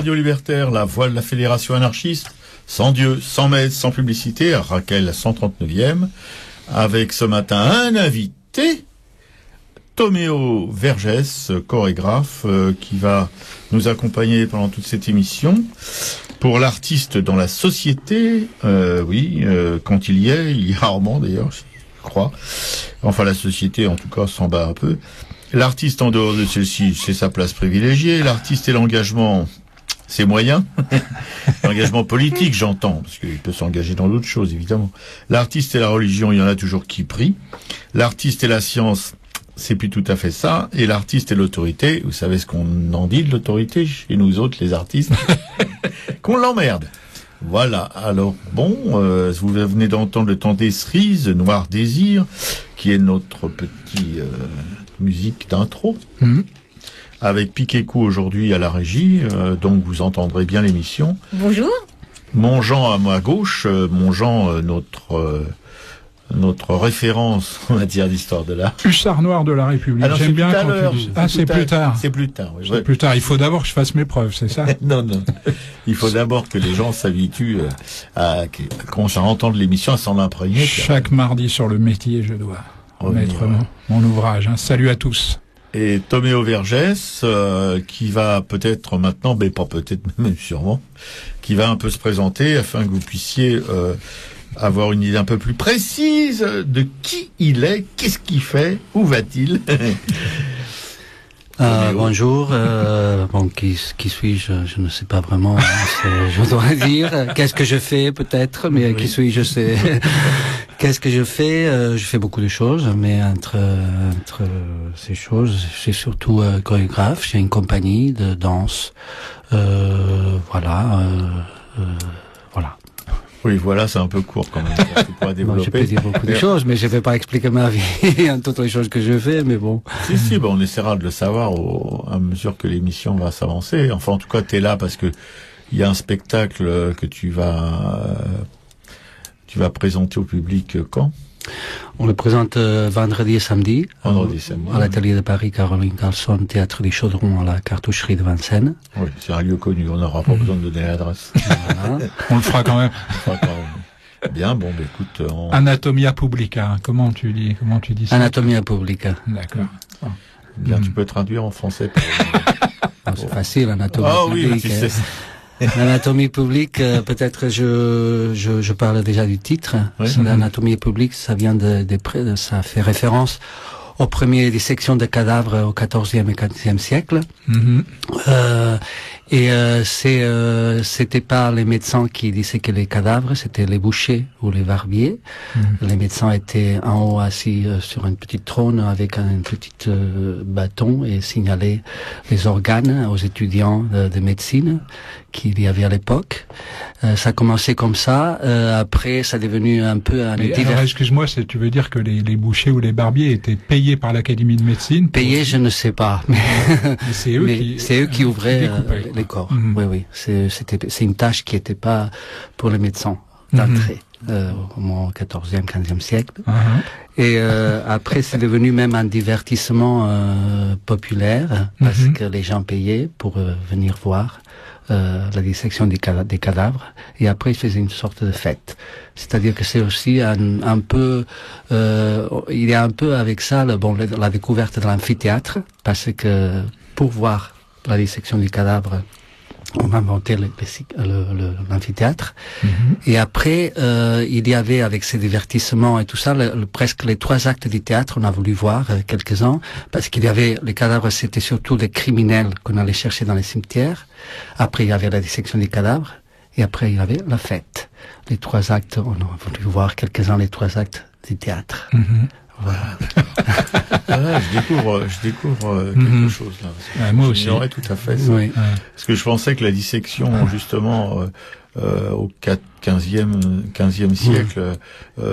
Radio Libertaire, la voix de la Fédération anarchiste, sans Dieu, sans maître, sans publicité, à Raquel, la 139e, avec ce matin un invité, Toméo Vergès, chorégraphe, qui va nous accompagner pendant toute cette émission. Pour l'artiste dans la société, quand il y est rarement d'ailleurs, je crois. Enfin, la société, en tout cas, s'en bat un peu. L'artiste en dehors de celle-ci, c'est sa place privilégiée. L'artiste et l'engagement, c'est moyen. L'engagement politique, j'entends, parce qu'il peut s'engager dans d'autres choses, évidemment. L'artiste et la religion, il y en a toujours qui prient. L'artiste et la science, c'est plus tout à fait ça. Et l'artiste et l'autorité, vous savez ce qu'on en dit de l'autorité chez nous autres, les artistes, qu'on l'emmerde. Voilà. Alors, bon, vous venez d'entendre le temps des cerises, Noir Désir, qui est notre petit musique d'intro. Avec Piquet-Cou aujourd'hui à la régie, donc vous entendrez bien l'émission. Bonjour. Mon Jean à ma gauche, mon Jean, notre référence en matière d'histoire de l'art. Hussard noir de la République. Alors, j'aime bien quand tu dis. Ah, c'est plus tard. C'est plus tard, oui. C'est plus tard. Il faut d'abord que je fasse mes preuves, c'est ça? Non. Il faut d'abord que les gens s'habituent quand on entend l'émission, à s'en imprégner. Chaque mardi sur le métier, je dois mettre mon ouvrage. Salut à tous. Et Toméo Vergès, qui va peut-être maintenant, mais pas peut-être, même sûrement, qui va un peu se présenter afin que vous puissiez avoir une idée un peu plus précise de qui il est, qu'est-ce qu'il fait, où va-t-il. Bonjour, qui suis-je? Je ne sais pas vraiment, je dois dire. Qu'est-ce que je fais, peut-être, mais oui. Qui suis-je, je sais. Qu'est-ce que je fais? Je fais beaucoup de choses, mais entre ces choses, je suis surtout chorégraphe. J'ai une compagnie de danse. Voilà. Oui, voilà, c'est un peu court quand même. Tu pourras développer. Je peux dire beaucoup de choses, mais je ne vais pas expliquer ma vie en toutes les choses que je fais, mais bon. Si, on essaiera de le savoir à mesure que l'émission va s'avancer. Enfin, en tout cas, t'es là parce que il y a un spectacle que tu vas présenter au public quand? On le présente vendredi et samedi. À l'atelier de Paris, Caroline Carlson, Théâtre des Chaudrons, à la Cartoucherie de Vincennes. Oui, c'est un lieu connu, on n'aura pas besoin de donner l'adresse. Voilà. On le fera quand même. Bien, bon, écoute... Anatomia Publica, comment tu dis ça? Anatomia Publica. D'accord. Bien, tu peux traduire en français. C'est facile, Anatomia Publica. Oui, tu sais. L'anatomie publique, peut-être je parle déjà du titre. Oui. L'anatomie publique, ça vient ça fait référence aux premières dissections de cadavres au XIVe et XVe siècle. C'était pas les médecins qui disséquaient les cadavres, c'était les bouchers ou les barbiers. Les médecins étaient en haut assis sur une petite trône avec un petit bâton et signalaient les organes aux étudiants de médecine qu'il y avait à l'époque. Ça a commencé comme ça. Après, ça est devenu un peu un alors, excuse-moi, tu veux dire que les bouchers ou les barbiers étaient payés par l'Académie de médecine? Payés, je ne sais pas. Mais c'est eux qui ouvraient les corps. Oui. C'est une tâche qui n'était pas pour les médecins d'entrée. Au moins au XIVe, XVe siècle. Et après, c'est devenu même un divertissement populaire parce que les gens payaient pour venir voir la dissection des cadavres. Et après, ils faisaient une sorte de fête. C'est-à-dire que c'est aussi un peu... il y a un peu avec ça la découverte de l'amphithéâtre, parce que pour voir la dissection du cadavre, on a inventé l'amphithéâtre. Et après, il y avait, avec ces divertissements et tout ça, presque les 3 actes du théâtre, on a voulu voir quelques-uns, parce qu'il y avait, les cadavres, c'était surtout les criminels qu'on allait chercher dans les cimetières. Après, il y avait la dissection des cadavres. Et après, il y avait la fête. Les 3 actes, on a voulu voir quelques-uns, les 3 actes du théâtre. Voilà. Voilà, je découvre quelque chose là. Moi aussi. J'ignorais tout à fait ça. Oui. Parce que je pensais que la dissection, justement, au 15e siècle,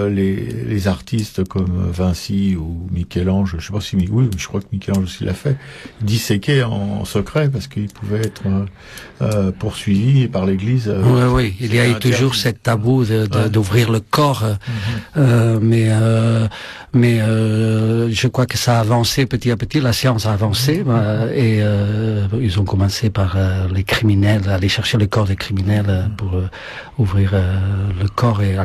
les artistes comme Vinci ou Michel-Ange, je sais pas si je crois que Michel-Ange aussi l'a fait, disséquaient en secret parce qu'ils pouvaient être poursuivis par l'Église. Oui, il y a eu toujours cette tabou d'ouvrir le corps, mais je crois que ça a avancé petit à petit, la science a avancé, et ils ont commencé par les criminels, aller chercher le corps des criminels pour ouvrir le corps et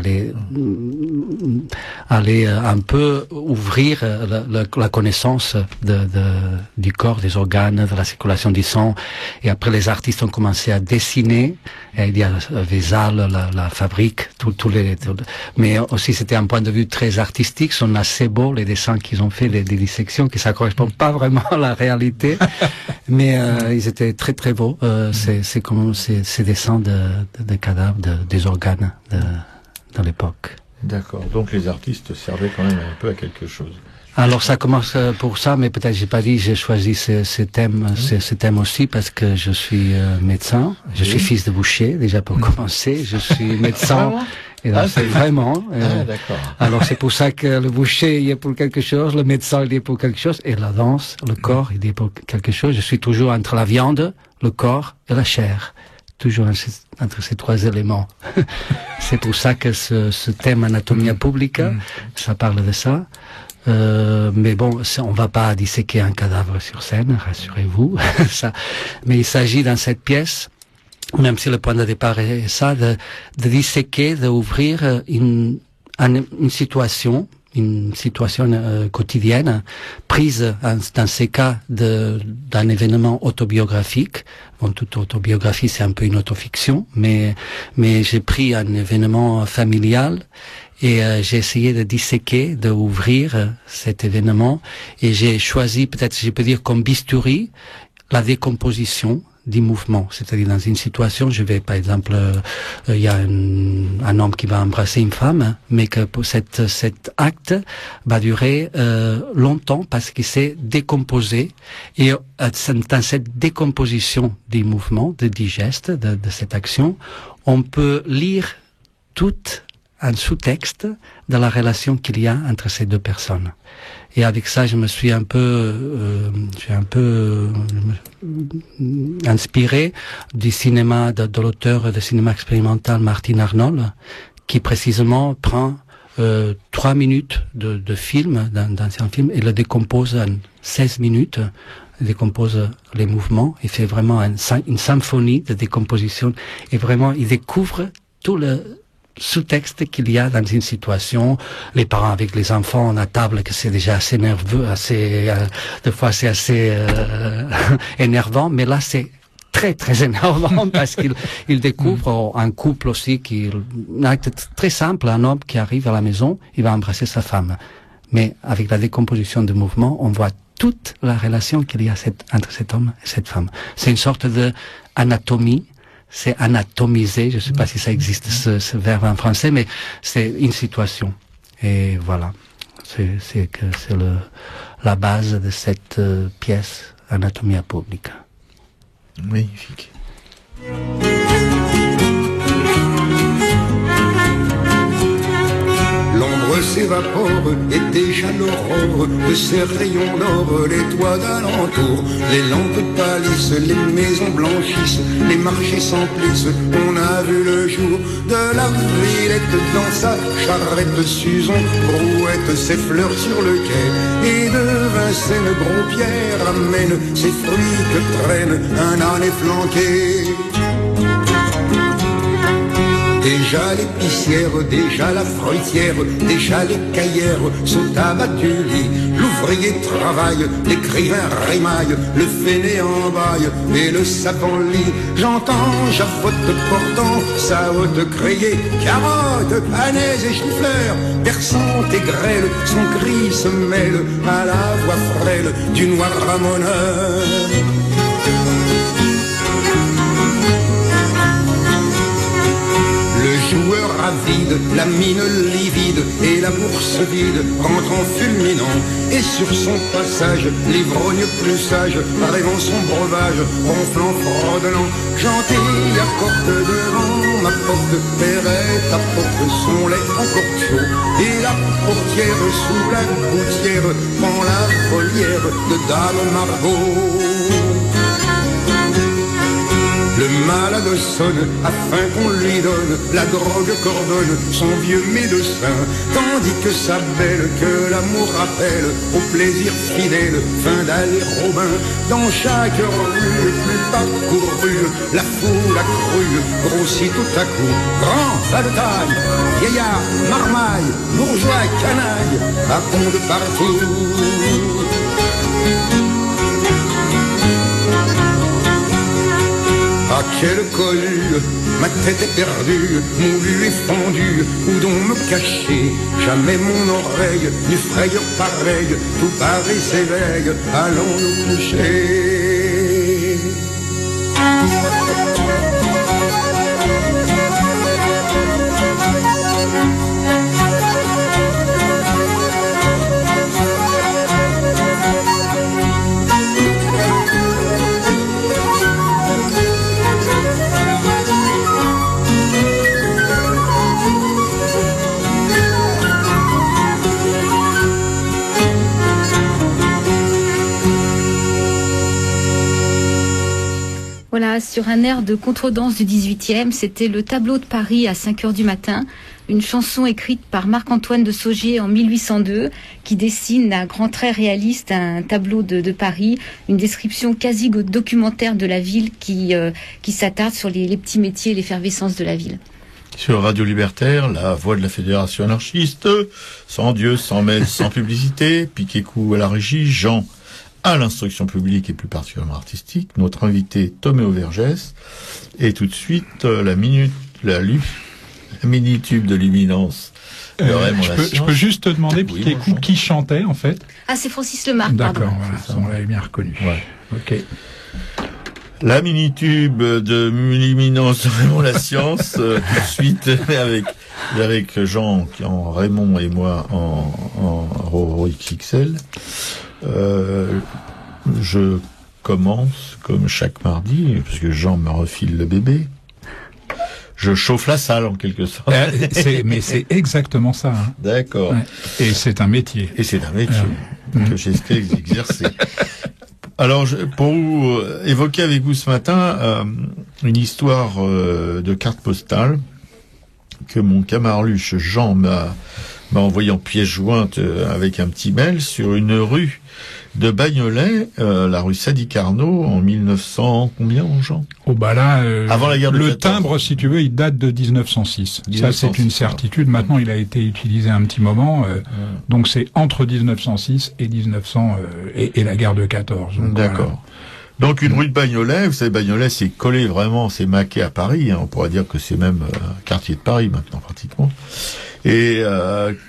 aller un peu ouvrir la connaissance du corps, des organes, de la circulation du sang. Et après, les artistes ont commencé à dessiner. Et il y a Vézal, la fabrique, mais aussi c'était un point de vue très artistique. Sont assez beaux les dessins qu'ils ont fait, des dissections, qui ça correspond pas vraiment à la réalité, mais ils étaient très très beaux. C'est comme ces dessins de cadavres, des organes de l'époque. D'accord. Donc les artistes servaient quand même un peu à quelque chose. Alors ça commence pour ça, mais peut-être j'ai pas dit, j'ai choisi ce thème aussi parce que je suis médecin, je suis fils de boucher déjà pour commencer, je suis médecin. Et donc c'est vraiment. D'accord. Alors c'est pour ça que le boucher il est pour quelque chose, le médecin il est pour quelque chose, et la danse, le corps il est pour quelque chose. Je suis toujours entre la viande, le corps et la chair. Toujours entre ces trois éléments. C'est pour ça que ce thème Anatomia Publica, ça parle de ça. Mais bon, on va pas disséquer un cadavre sur scène, rassurez-vous. Mais il s'agit dans cette pièce, même si le point de départ est ça, de disséquer, d'ouvrir une situation quotidienne prise dans ces cas d'un événement autobiographique. Bon, toute autobiographie c'est un peu une autofiction, mais j'ai pris un événement familial et j'ai essayé de disséquer, d'ouvrir cet événement, et j'ai choisi, peut-être je peux dire comme bistouri, la décomposition du mouvement. C'est-à-dire dans une situation, je vais par exemple, il y a un homme qui va embrasser une femme, mais que pour cet acte va durer longtemps parce qu'il s'est décomposé, et dans cette décomposition du mouvement, du geste, de cette action, on peut lire toute un sous-texte de la relation qu'il y a entre ces deux personnes. Et avec ça, je me suis un peu inspiré du cinéma de l'auteur de cinéma expérimental Martin Arnold, qui précisément prend 3 minutes de film, d'un film, et le décompose en 16 minutes. Il décompose les mouvements, il fait vraiment une symphonie de décomposition, et vraiment il découvre tout le sous-texte qu'il y a dans une situation, les parents avec les enfants à table, que c'est déjà assez nerveux, des fois c'est assez énervant, mais là c'est très très énervant parce qu'il découvre un couple aussi un acte très simple, un homme qui arrive à la maison, il va embrasser sa femme, mais avec la décomposition du mouvement, on voit toute la relation qu'il y a entre cet homme et cette femme. C'est une sorte de anatomie. C'est anatomiser, je ne sais pas si ça existe ce verbe en français, mais c'est une situation. Et voilà, c'est la base de cette pièce Anatomia Publica. Magnifique. L'ombre s'évapore et déjà l'aurore de ces rayons d'or, les toits d'alentour, les lampes pâlissent, les maisons blanchissent, les marchés s'emplissent. On a vu le jour de la Villette dans sa charrette, Suzon brouette ses fleurs sur le quai, et de Vincennes Gros-Pierre amène ses fruits que traîne un âne efflanqué. Déjà l'épicière, déjà la fruitière, déjà les caillères sont abattus du lit. L'ouvrier travaille, l'écrivain rémaille, le fainéant baille et le savant lit. J'entends Javotte portant sa haute criée, carottes, panais et choux-fleurs, perçant et grêle, son cri se mêle à la voix frêle du noir ramoneur. Le joueur bras vides, la mine livide et la bourse vide rentre en fulminant. Et sur son passage, l'ivrogne plus sage, rêvant son breuvage, ronflant, fredonnant, gentil apporte devant ma porte, Perrette apporte son lait encore chaud. Et la portière sous la gouttière prend la volière de Dame Margot. Le malade sonne afin qu'on lui donne, la drogue coordonne son vieux médecin, tandis que sa belle, que l'amour rappelle au plaisir fidèle, fin d'aller Robin. Dans chaque rue plus parcourue, la foule accrue grossit tout à coup. Grand, bas de taille, vieillard, marmaille, bourgeois, canaille, abonde partout. Ah, quelle cohue, ma tête est perdue, moulue et fendue, où donc me cacher? Jamais mon oreille n'eut frayeur pareille, tout Paris s'éveille, allons nous coucher. Voilà, sur un air de contredanse du 18e, c'était le tableau de Paris à 5h du matin, une chanson écrite par Marc-Antoine de Saugier en 1802, qui dessine à grands traits réalistes un tableau de Paris, une description quasi documentaire de la ville qui s'attarde sur les petits métiers et l'effervescence de la ville. Sur Radio Libertaire, la voix de la Fédération anarchiste, sans Dieu, sans maître, sans publicité, Piquet-Cou à la régie, Jean à l'instruction publique et plus particulièrement artistique, notre invité Toméo Vergès, et tout de suite la mini-tube de l'imminence. Je peux juste te demander, Piquet-Cou, qui chantait en fait? Ah, c'est Francis Lemarque. D'accord, voilà, on l'avait bien reconnu. Ouais. Ok. La mini-tube de l'imminence, vraiment la science, tout de suite avec Jean en Raymond et moi en Roro XXL. Je commence comme chaque mardi, parce que Jean me refile le bébé. Je chauffe la salle en quelque sorte. Mais c'est exactement ça. Hein. D'accord. Ouais. Et c'est un métier. Et c'est un métier que j'espère exercer. Alors, pour vous évoquer avec vous ce matin une histoire de carte postale que mon camaruche Jean m'a envoyé en pièce jointe avec un petit mail sur une rue de Bagnolet, la rue Sadi Carnot, en 1900, combien, Jean? Oh bah là, avant la guerre de 14. Le timbre, si tu veux, il date de 1906. Ça, c'est une certitude. Maintenant, il a été utilisé un petit moment. Donc, c'est entre 1906 et 1900 et la guerre de 14. D'accord. Voilà. Donc, une rue de Bagnolet, vous savez, Bagnolet, c'est collé vraiment, c'est maqué à Paris. Hein, on pourrait dire que c'est même un quartier de Paris maintenant, pratiquement. Et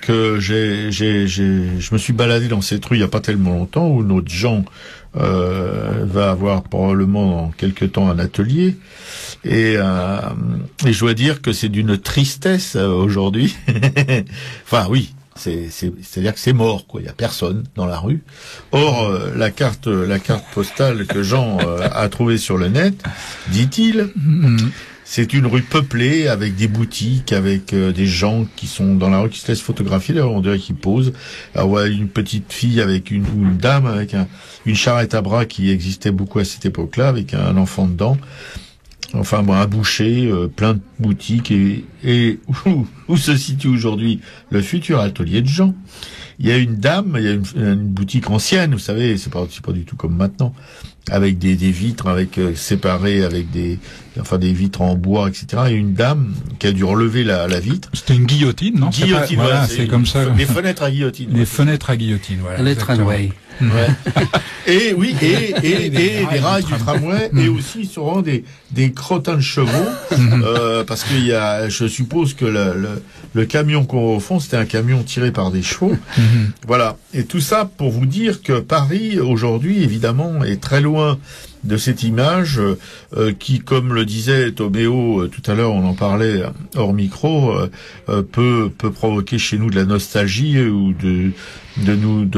que je me suis baladé dans cette rue il n'y a pas tellement longtemps, où notre Jean va avoir probablement dans quelques temps un atelier. Et je dois dire que c'est d'une tristesse aujourd'hui. Enfin oui, c'est-à-dire que c'est mort, quoi. Il y a personne dans la rue. Or la carte postale que Jean a trouvée sur le net, dit-il. C'est une rue peuplée avec des boutiques, avec des gens qui sont dans la rue, qui se laissent photographier. D'ailleurs, on dirait qu'ils posent. Alors, ouais, une petite fille ou une dame avec une charrette à bras qui existait beaucoup à cette époque-là, avec un enfant dedans. Enfin, bon, un boucher, plein de boutiques et où se situe aujourd'hui le futur atelier de Jean. Il y a une dame, il y a une boutique ancienne, vous savez, c'est pas du tout comme maintenant, avec des vitres, séparées, avec des vitres en bois, etc. Et une dame qui a dû relever la vitre. C'était une guillotine, non? Guillotine, voilà, c'est comme ça. Des fenêtres à guillotine. Des fenêtres à guillotine, voilà. Le tramway. Ouais. Et oui, et des rails du tramway, et aussi sûrement des crottins de chevaux, parce qu'il y a, je suppose que le camion qu'on voit au fond, c'était un camion tiré par des chevaux. Voilà. Et tout ça pour vous dire que Paris, aujourd'hui, évidemment, est très loin de cette image qui, comme le disait Toméo tout à l'heure, on en parlait hors micro, peut provoquer chez nous de la nostalgie ou de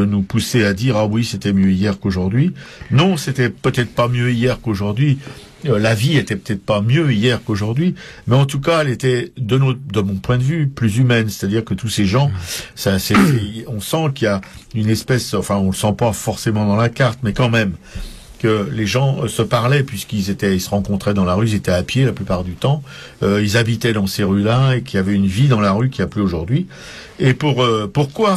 nous pousser à dire ah oui, c'était mieux hier qu'aujourd'hui. Non, c'était peut-être pas mieux hier qu'aujourd'hui. La vie était peut-être pas mieux hier qu'aujourd'hui, mais en tout cas, elle était de mon point de vue plus humaine. C'est-à-dire que tous ces gens, on sent qu'il y a une espèce, enfin, on le sent pas forcément dans la carte, mais quand même, que les gens se parlaient puisqu'ils se rencontraient dans la rue, ils étaient à pied la plupart du temps, ils habitaient dans ces rues-là et qu'il y avait une vie dans la rue qu'il n'y a plus aujourd'hui. Et pourquoi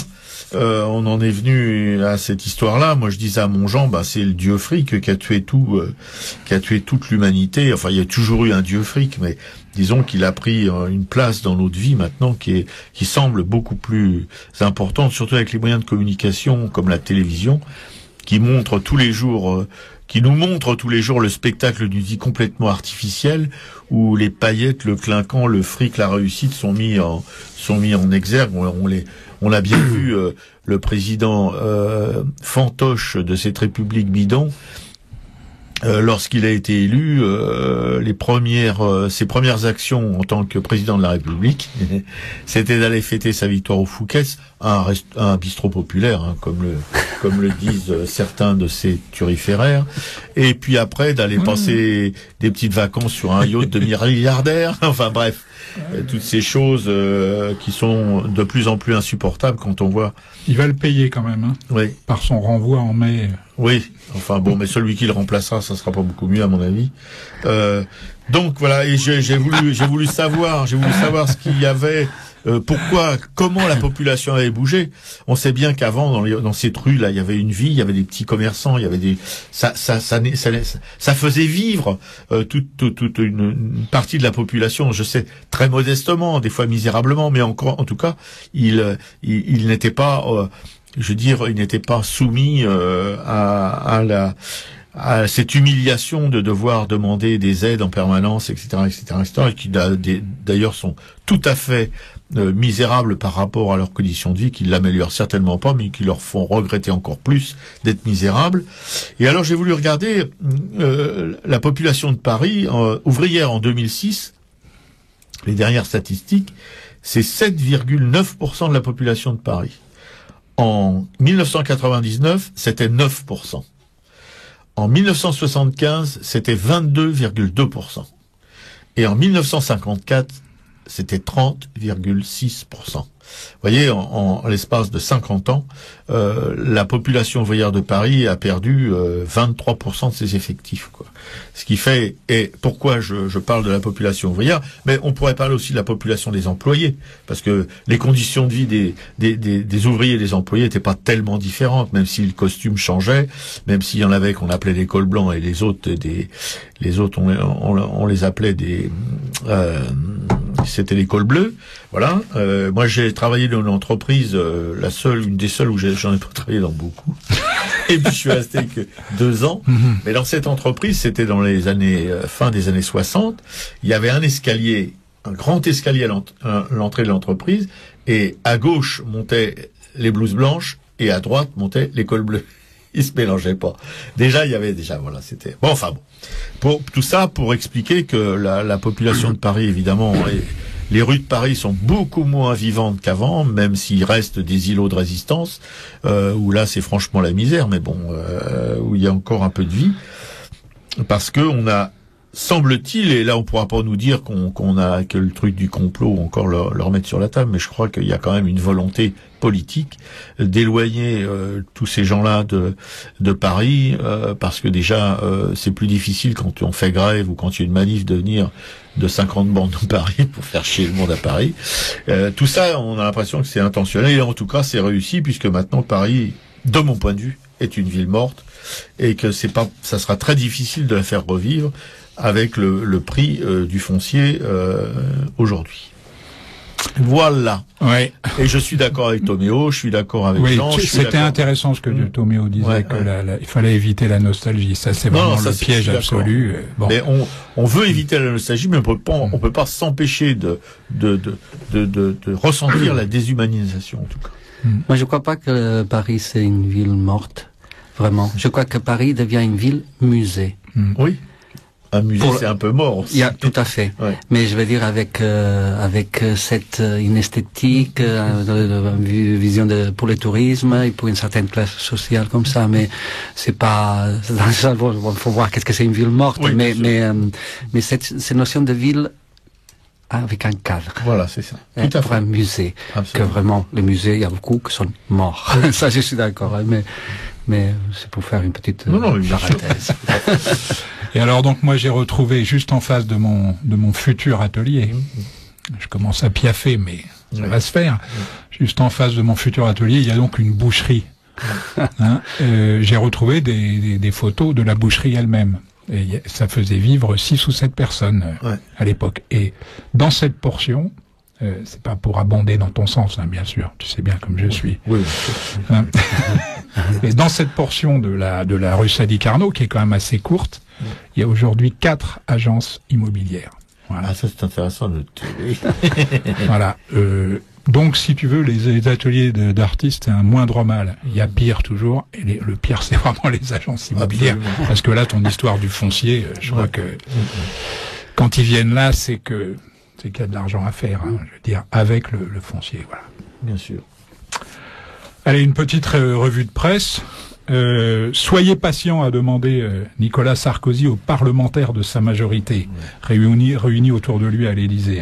on en est venu à cette histoire-là? Moi, je disais à mon Jean, c'est le dieu fric qui a tué qui a tué toute l'humanité. Enfin, il y a toujours eu un dieu fric, mais disons qu'il a pris une place dans notre vie maintenant qui semble beaucoup plus importante, surtout avec les moyens de communication comme la télévision, qui montre tous les jours, qui nous montre tous les jours le spectacle d'une vie complètement artificielle où les paillettes, le clinquant, le fric, la réussite sont mis en exergue. On a bien vu le président fantoche de cette république bidon. Lorsqu'il a été élu, ses premières actions en tant que président de la République, c'était d'aller fêter sa victoire au Fouquet's, à un bistrot populaire, hein, comme le disent certains de ces turiféraires, et puis après d'aller passer des petites vacances sur un yacht de milliardaire. Enfin bref, toutes ces choses qui sont de plus en plus insupportables quand on voit. Il va le payer quand même, hein, oui, par son renvoi en mai. Oui, enfin bon, mais celui qui le remplacera, ça sera pas beaucoup mieux à mon avis. Donc voilà, et j'ai voulu savoir ce qu'il y avait, comment la population avait bougé. On sait bien qu'avant, dans cette rue là, il y avait une vie, il y avait des petits commerçants, il y avait ça faisait vivre toute une partie de la population. Je sais, très modestement, des fois misérablement, mais en tout cas, il n'était pas il n'était pas soumis à cette humiliation de devoir demander des aides en permanence, etc., et qui d'ailleurs sont tout à fait misérables par rapport à leurs conditions de vie, qui l'améliorent certainement pas, mais qui leur font regretter encore plus d'être misérables. Et alors j'ai voulu regarder la population de Paris ouvrière en 2006. Les dernières statistiques, c'est 7,9% de la population de Paris. En 1999, c'était 9%. En 1975, c'était 22,2%. Et en 1954, c'était 30,6%. Vous voyez, en l'espace de 50 ans, la population ouvrière de Paris a perdu 23% de ses effectifs, quoi. Ce qui fait, et pourquoi je parle de la population ouvrière, mais on pourrait parler aussi de la population des employés, parce que les conditions de vie des ouvriers et des employés n'étaient pas tellement différentes, même si le costume changeait, même s'il y en avait qu'on appelait des cols blancs et les autres on les appelait c'était les cols bleus. Voilà. Moi, j'ai travaillé dans une entreprise, une des seules où j'en ai pas travaillé dans beaucoup. Et puis, je suis resté que 2 ans. Mais dans cette entreprise, c'était dans les années, fin des années 60. Il y avait un grand escalier à l'entrée de l'entreprise. Et à gauche montaient les blouses blanches et à droite montaient les cols bleus. Ils se mélangeaient pas. Voilà, c'était, bon, enfin bon. Pour tout ça, pour expliquer que la population de Paris, évidemment, les rues de Paris sont beaucoup moins vivantes qu'avant, même s'il reste des îlots de résistance, où là, c'est franchement la misère, mais bon, où il y a encore un peu de vie. Parce que on a, semble-t-il, et là on pourra pas nous dire qu'on a que le truc du complot encore le remettre sur la table, mais je crois qu'il y a quand même une volonté politique d'éloigner tous ces gens-là de Paris, parce que déjà c'est plus difficile quand on fait grève ou quand il y a une manif de venir de 50 bandes de Paris pour faire chier le monde à Paris. Tout ça, on a l'impression que c'est intentionnel, et en tout cas c'est réussi, puisque maintenant Paris, de mon point de vue, est une ville morte, et que ça sera très difficile de la faire revivre avec le prix du foncier aujourd'hui. Voilà. Ouais. Et je suis d'accord avec Toméo, je suis d'accord avec Jean. C'était intéressant ce que Toméo disait, il fallait éviter la nostalgie. Ça, c'est vraiment le piège absolu. Bon. Mais on veut éviter la nostalgie, mais on peut pas s'empêcher de ressentir la déshumanisation, en tout cas. Moi, je crois pas que Paris, c'est une ville morte. Vraiment. Je crois que Paris devient une ville musée. Oui. Un musée, c'est un peu mort aussi. Tout à fait. Ouais. Mais je veux dire avec cette une esthétique, une vision pour le tourisme et pour une certaine classe sociale comme ça. Mais c'est pas. Il faut voir qu'est-ce que c'est une ville morte. Oui, mais cette notion de ville avec un cadre. Voilà, c'est ça. Tout à fait. Pour un musée. Absolument. Que vraiment, les musées, il y a beaucoup qui sont morts. Ça, je suis d'accord. Mais c'est pour faire une petite parenthèse. Et alors donc moi j'ai retrouvé juste en face de mon futur atelier. Je commence à piaffer, mais ça va se faire. Juste en face de mon futur atelier, il y a donc une boucherie. J'ai retrouvé des photos de la boucherie elle-même. Et ça faisait vivre 6 ou 7 personnes à l'époque. Et dans cette portion, c'est pas pour abonder dans ton sens, bien sûr. Tu sais bien comme je suis. Oui. Et dans cette portion de la rue Sadi-Carnot, qui est quand même assez courte, il y a aujourd'hui 4 agences immobilières. Voilà. Ah, ça c'est intéressant de Voilà. Donc, si tu veux, les ateliers d'artistes, c'est un moindre mal. Il y a pire toujours, et le pire, c'est vraiment les agences immobilières. Absolument. Parce que là, ton histoire du foncier, je crois que quand ils viennent là, c'est qu'il y a de l'argent à faire, je veux dire, avec le foncier, voilà. Bien sûr. Allez, une petite revue de presse. Soyez patient, a demandé Nicolas Sarkozy aux parlementaires de sa majorité, réunis autour de lui à l'Élysée.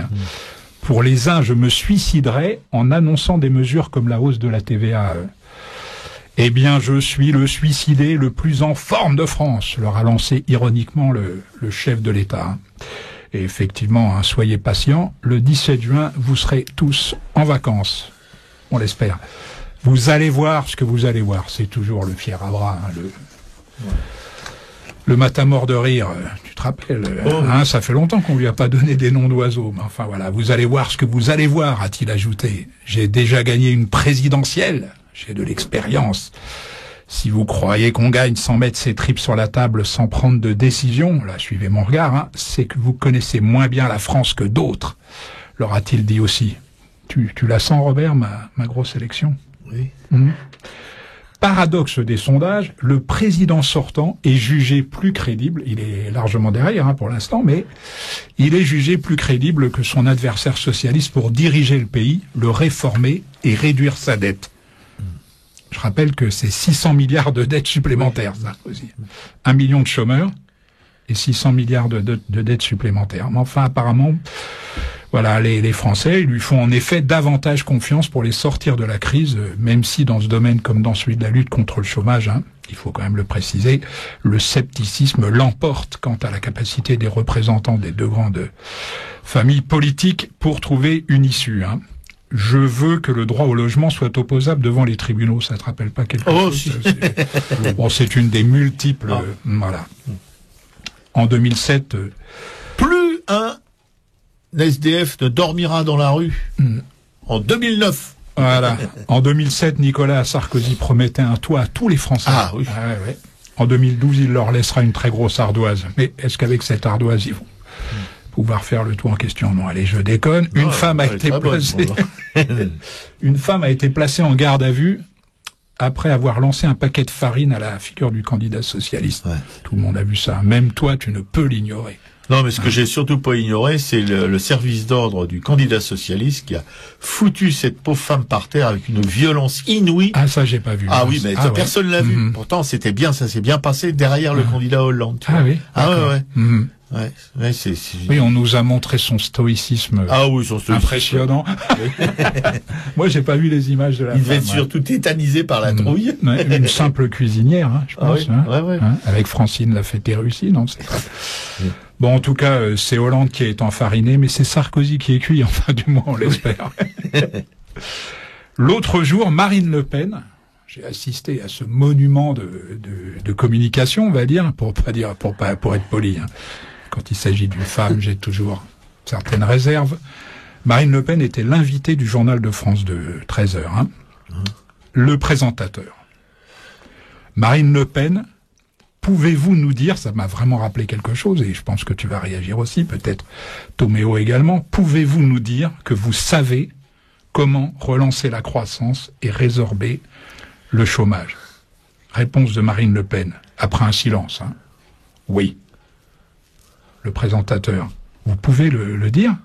Pour les uns, je me suiciderai en annonçant des mesures comme la hausse de la TVA. Eh bien, je suis le suicidé le plus en forme de France, leur a lancé ironiquement le chef de l'État. Et effectivement, soyez patients, le 17 juin, vous serez tous en vacances. On l'espère. Vous allez voir ce que vous allez voir. C'est toujours le fier à bras, le matin mort de rire. Tu te rappelles, ça fait longtemps qu'on lui a pas donné des noms d'oiseaux. Mais enfin voilà, vous allez voir ce que vous allez voir, a-t-il ajouté. J'ai déjà gagné une présidentielle. J'ai de l'expérience. Si vous croyez qu'on gagne sans mettre ses tripes sur la table, sans prendre de décision, là, suivez mon regard, c'est que vous connaissez moins bien la France que d'autres, leur a-t-il dit aussi. Tu la sens, Robert, ma grosse élection? Oui. Paradoxe des sondages, le président sortant est jugé plus crédible, il est largement derrière pour l'instant, mais il est jugé plus crédible que son adversaire socialiste pour diriger le pays, le réformer et réduire sa dette. Je rappelle que c'est 600 milliards de dettes supplémentaires, Sarkozy. 1 million de chômeurs et 600 milliards de dettes supplémentaires. Mais enfin, apparemment, voilà, les Français lui font en effet davantage confiance pour les sortir de la crise, même si dans ce domaine comme dans celui de la lutte contre le chômage, il faut quand même le préciser, le scepticisme l'emporte quant à la capacité des représentants des deux grandes familles politiques pour trouver une issue. Je veux que le droit au logement soit opposable devant les tribunaux. Ça te rappelle pas quelque chose? Si. C'est une des multiples... Voilà. En 2007... Plus un SDF ne dormira dans la rue. En 2009. Voilà. En 2007, Nicolas Sarkozy promettait un toit à tous les Français. Ah oui. Ouais. En 2012, il leur laissera une très grosse ardoise. Mais est-ce qu'avec cette ardoise, ils vont pouvoir faire le toit en question? Non, allez, je déconne. Une femme a été placée. Une femme a été placée en garde à vue après avoir lancé un paquet de farine à la figure du candidat socialiste. Ouais. Tout le monde a vu ça. Même toi, tu ne peux l'ignorer. Non, mais ce que j'ai surtout pas ignoré, c'est le service d'ordre du candidat socialiste qui a foutu cette pauvre femme par terre avec une violence inouïe. Ah, ça, j'ai pas vu. Ah oui, mais personne l'a vu. Pourtant, c'était bien, ça s'est bien passé derrière le candidat Hollande. Oui. Ah ouais. Ouais, oui, on nous a montré son stoïcisme. Ah oui, son stoïcisme impressionnant. Moi, j'ai pas vu les images de la femme. Il devait être surtout tétanisé par la trouille. Une simple cuisinière, je pense. Oui. Avec Francine Lafayette-Russie, non, c'est pas... Bon, en tout cas, c'est Hollande qui est enfariné, mais c'est Sarkozy qui est cuit, enfin, du moins, on l'espère. L'autre jour, Marine Le Pen, j'ai assisté à ce monument de communication, on va dire, pour être poli. Quand il s'agit d'une femme, j'ai toujours certaines réserves. Marine Le Pen était l'invitée du journal de France de 13h. Hein. Le présentateur. Marine Le Pen, pouvez-vous nous dire, ça m'a vraiment rappelé quelque chose, et je pense que tu vas réagir aussi, peut-être Toméo également, pouvez-vous nous dire que vous savez comment relancer la croissance et résorber le chômage? Réponse de Marine Le Pen, après un silence. Hein. Oui. Le présentateur, vous pouvez le dire?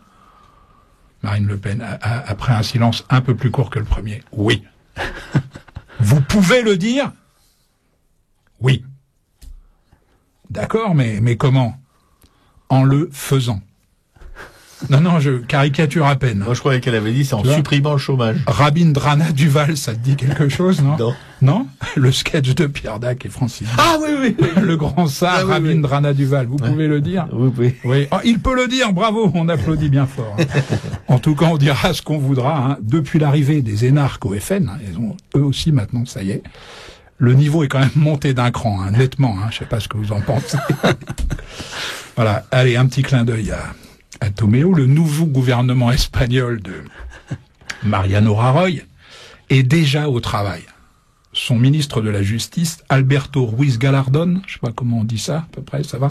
Marine Le Pen, après un silence un peu plus court que le premier. Oui. Vous pouvez le dire? Oui. D'accord, mais comment? En le faisant. Non, je caricature à peine. Moi, je croyais qu'elle avait dit c'est en supprimant le chômage. Rabindranath Duval, ça te dit quelque chose, non? Non. Non? Le sketch de Pierre Dac et Francis. Ah oui. Le grand sar, Rabindranath Duval, vous pouvez le dire? Oui. Oui. Oh, il peut le dire, bravo, on applaudit bien fort. En tout cas, on dira ce qu'on voudra. Hein. Depuis l'arrivée des énarques au FN, hein, ils ont eux aussi maintenant, ça y est, le niveau est quand même monté d'un cran, hein, nettement. Hein, je sais pas ce que vous en pensez. Voilà, allez, un petit clin d'œil à Toméo. Le nouveau gouvernement espagnol de Mariano Rajoy est déjà au travail. Son ministre de la Justice, Alberto Ruiz Gallardón, je sais pas comment on dit ça, à peu près, ça va,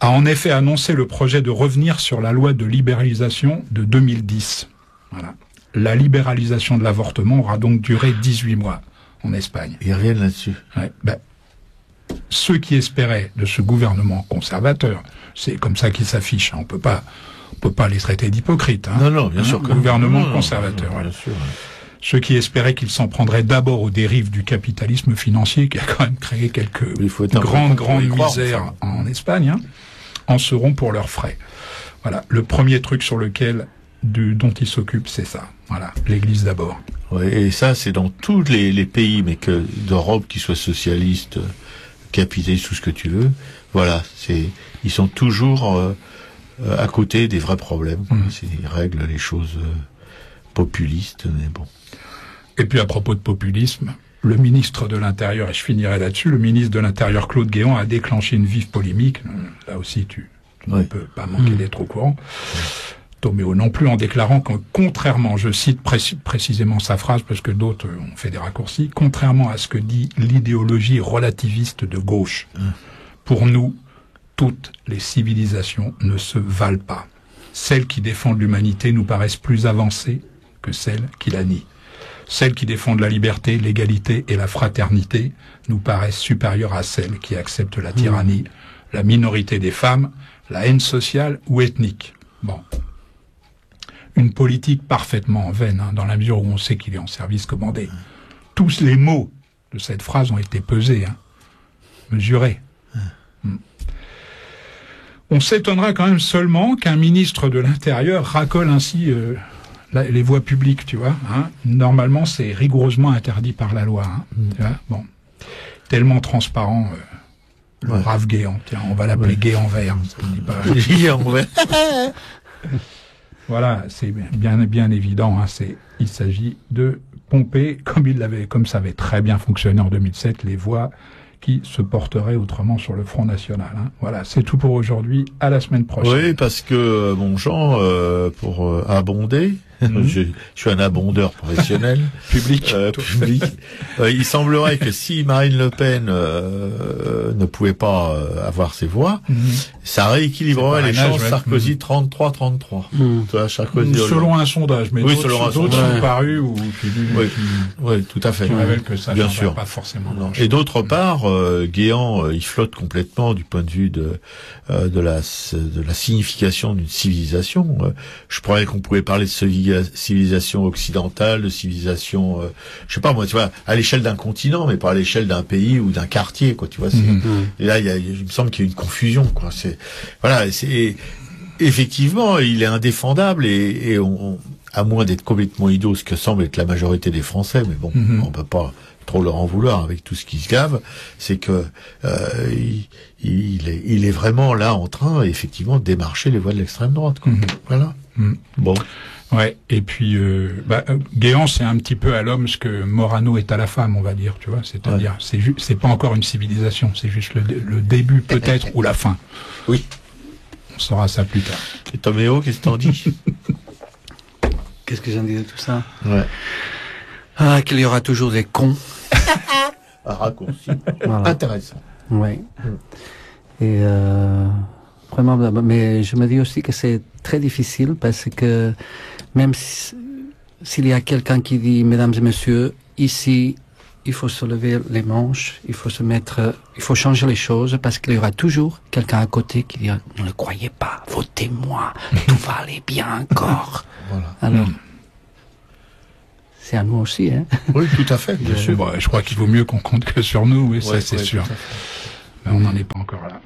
a en effet annoncé le projet de revenir sur la loi de libéralisation de 2010. Voilà. La libéralisation de l'avortement aura donc duré 18 mois en Espagne. Ils reviennent là-dessus. Ouais, ceux qui espéraient de ce gouvernement conservateur, c'est comme ça qu'ils s'affichent. Hein, on peut pas les traiter d'hypocrites. Hein, non, bien sûr que gouvernement conservateur. Non, voilà. bien sûr. Ceux qui espéraient qu'ils s'en prendraient d'abord aux dérives du capitalisme financier, qui a quand même créé quelques grandes misères en Espagne, hein, en seront pour leurs frais. Voilà, le premier truc sur lequel dont ils s'occupent, c'est ça. Voilà, l'Église d'abord. Ouais, et ça, c'est dans tous les pays, mais que d'Europe, qui soient socialistes, capitalistes, tout ce que tu veux. Voilà, ils sont toujours à côté des vrais problèmes. Ils règlent les choses populistes, mais bon. Et puis à propos de populisme, le ministre de l'Intérieur, et je finirai là-dessus, le ministre de l'Intérieur Claude Guéant a déclenché une vive polémique. Là aussi, tu ne peux pas manquer d'être au courant. Toméo non plus, en déclarant que contrairement, je cite précisément sa phrase parce que d'autres ont fait des raccourcis, contrairement à ce que dit l'idéologie relativiste de gauche, pour nous, toutes les civilisations ne se valent pas. Celles qui défendent l'humanité nous paraissent plus avancées que celles qui la nient. Celles qui défendent la liberté, l'égalité et la fraternité nous paraissent supérieures à celles qui acceptent la tyrannie, la minorité des femmes, la haine sociale ou ethnique. Bon. Une politique parfaitement vaine, hein, dans la mesure où on sait qu'il est en service commandé. Tous les mots de cette phrase ont été pesés, hein, mesurés. On s'étonnera quand même seulement qu'un ministre de l'Intérieur racole ainsi les voies publiques, tu vois. Hein. Normalement, c'est rigoureusement interdit par la loi. Hein, tu vois, bon. Tellement transparent, le brave Guéant. Tiens, on va l'appeler Guéant vert. Guéant vert. Voilà, c'est bien évident. Hein, il s'agit de pomper, comme ça avait très bien fonctionné en 2007, les voix qui se porteraient autrement sur le Front National. Hein. Voilà, c'est tout pour aujourd'hui. À la semaine prochaine. Oui, parce que, mon Jean, pour abonder, je suis un abondeur professionnel. Public. Il semblerait que si Marine Le Pen ne pouvait pas avoir ses voix, ça rééquilibrerait les chances. Sarkozy 33-33. Selon un sondage, mais d'autres sont parus ou oui, tout à fait. Qui révèlent que ça bien sûr pas forcément. Et d'autre part, Guéant, il flotte complètement du point de vue de la signification d'une civilisation. Je croyais qu'on pouvait parler de civilisation occidentale, de civilisation, je sais pas moi, tu vois, à l'échelle d'un continent, mais pas à l'échelle d'un pays ou d'un quartier, quoi. Tu vois. Et là, il me semble qu'il y a une confusion, quoi. Effectivement, il est indéfendable et à moins d'être complètement idiot, ce que semble être la majorité des Français, mais bon, on peut pas trop leur en vouloir avec tout ce qui se gave, c'est que il est vraiment là en train, effectivement, de démarcher les voies de l'extrême droite, quoi. Voilà. Bon. Ouais, et puis Guéant, c'est un petit peu à l'homme ce que Morano est à la femme, on va dire, tu vois, c'est-à-dire c'est pas encore une civilisation, c'est juste le début peut-être ou la fin. Oui. On saura ça plus tard. Et Toméo, qu'est-ce que t'en dis? Qu'est-ce que j'en dis de tout ça? Ouais. Ah, qu'il y aura toujours des cons. Un raccourci. Voilà. Intéressant. Oui. Et vraiment, mais je me dis aussi que c'est très difficile parce que même s'il y a quelqu'un qui dit, mesdames et messieurs, ici, il faut se lever les manches, il faut changer les choses parce qu'il y aura toujours quelqu'un à côté qui dira, ne le croyez pas, votez-moi, tout va aller bien encore. Voilà. Alors, c'est à nous aussi, hein. Oui, tout à fait, bien sûr. Bon, je crois qu'il vaut mieux qu'on compte que sur nous, oui, ça c'est ouais, sûr. tout à fait. Mais on n'en est pas encore là.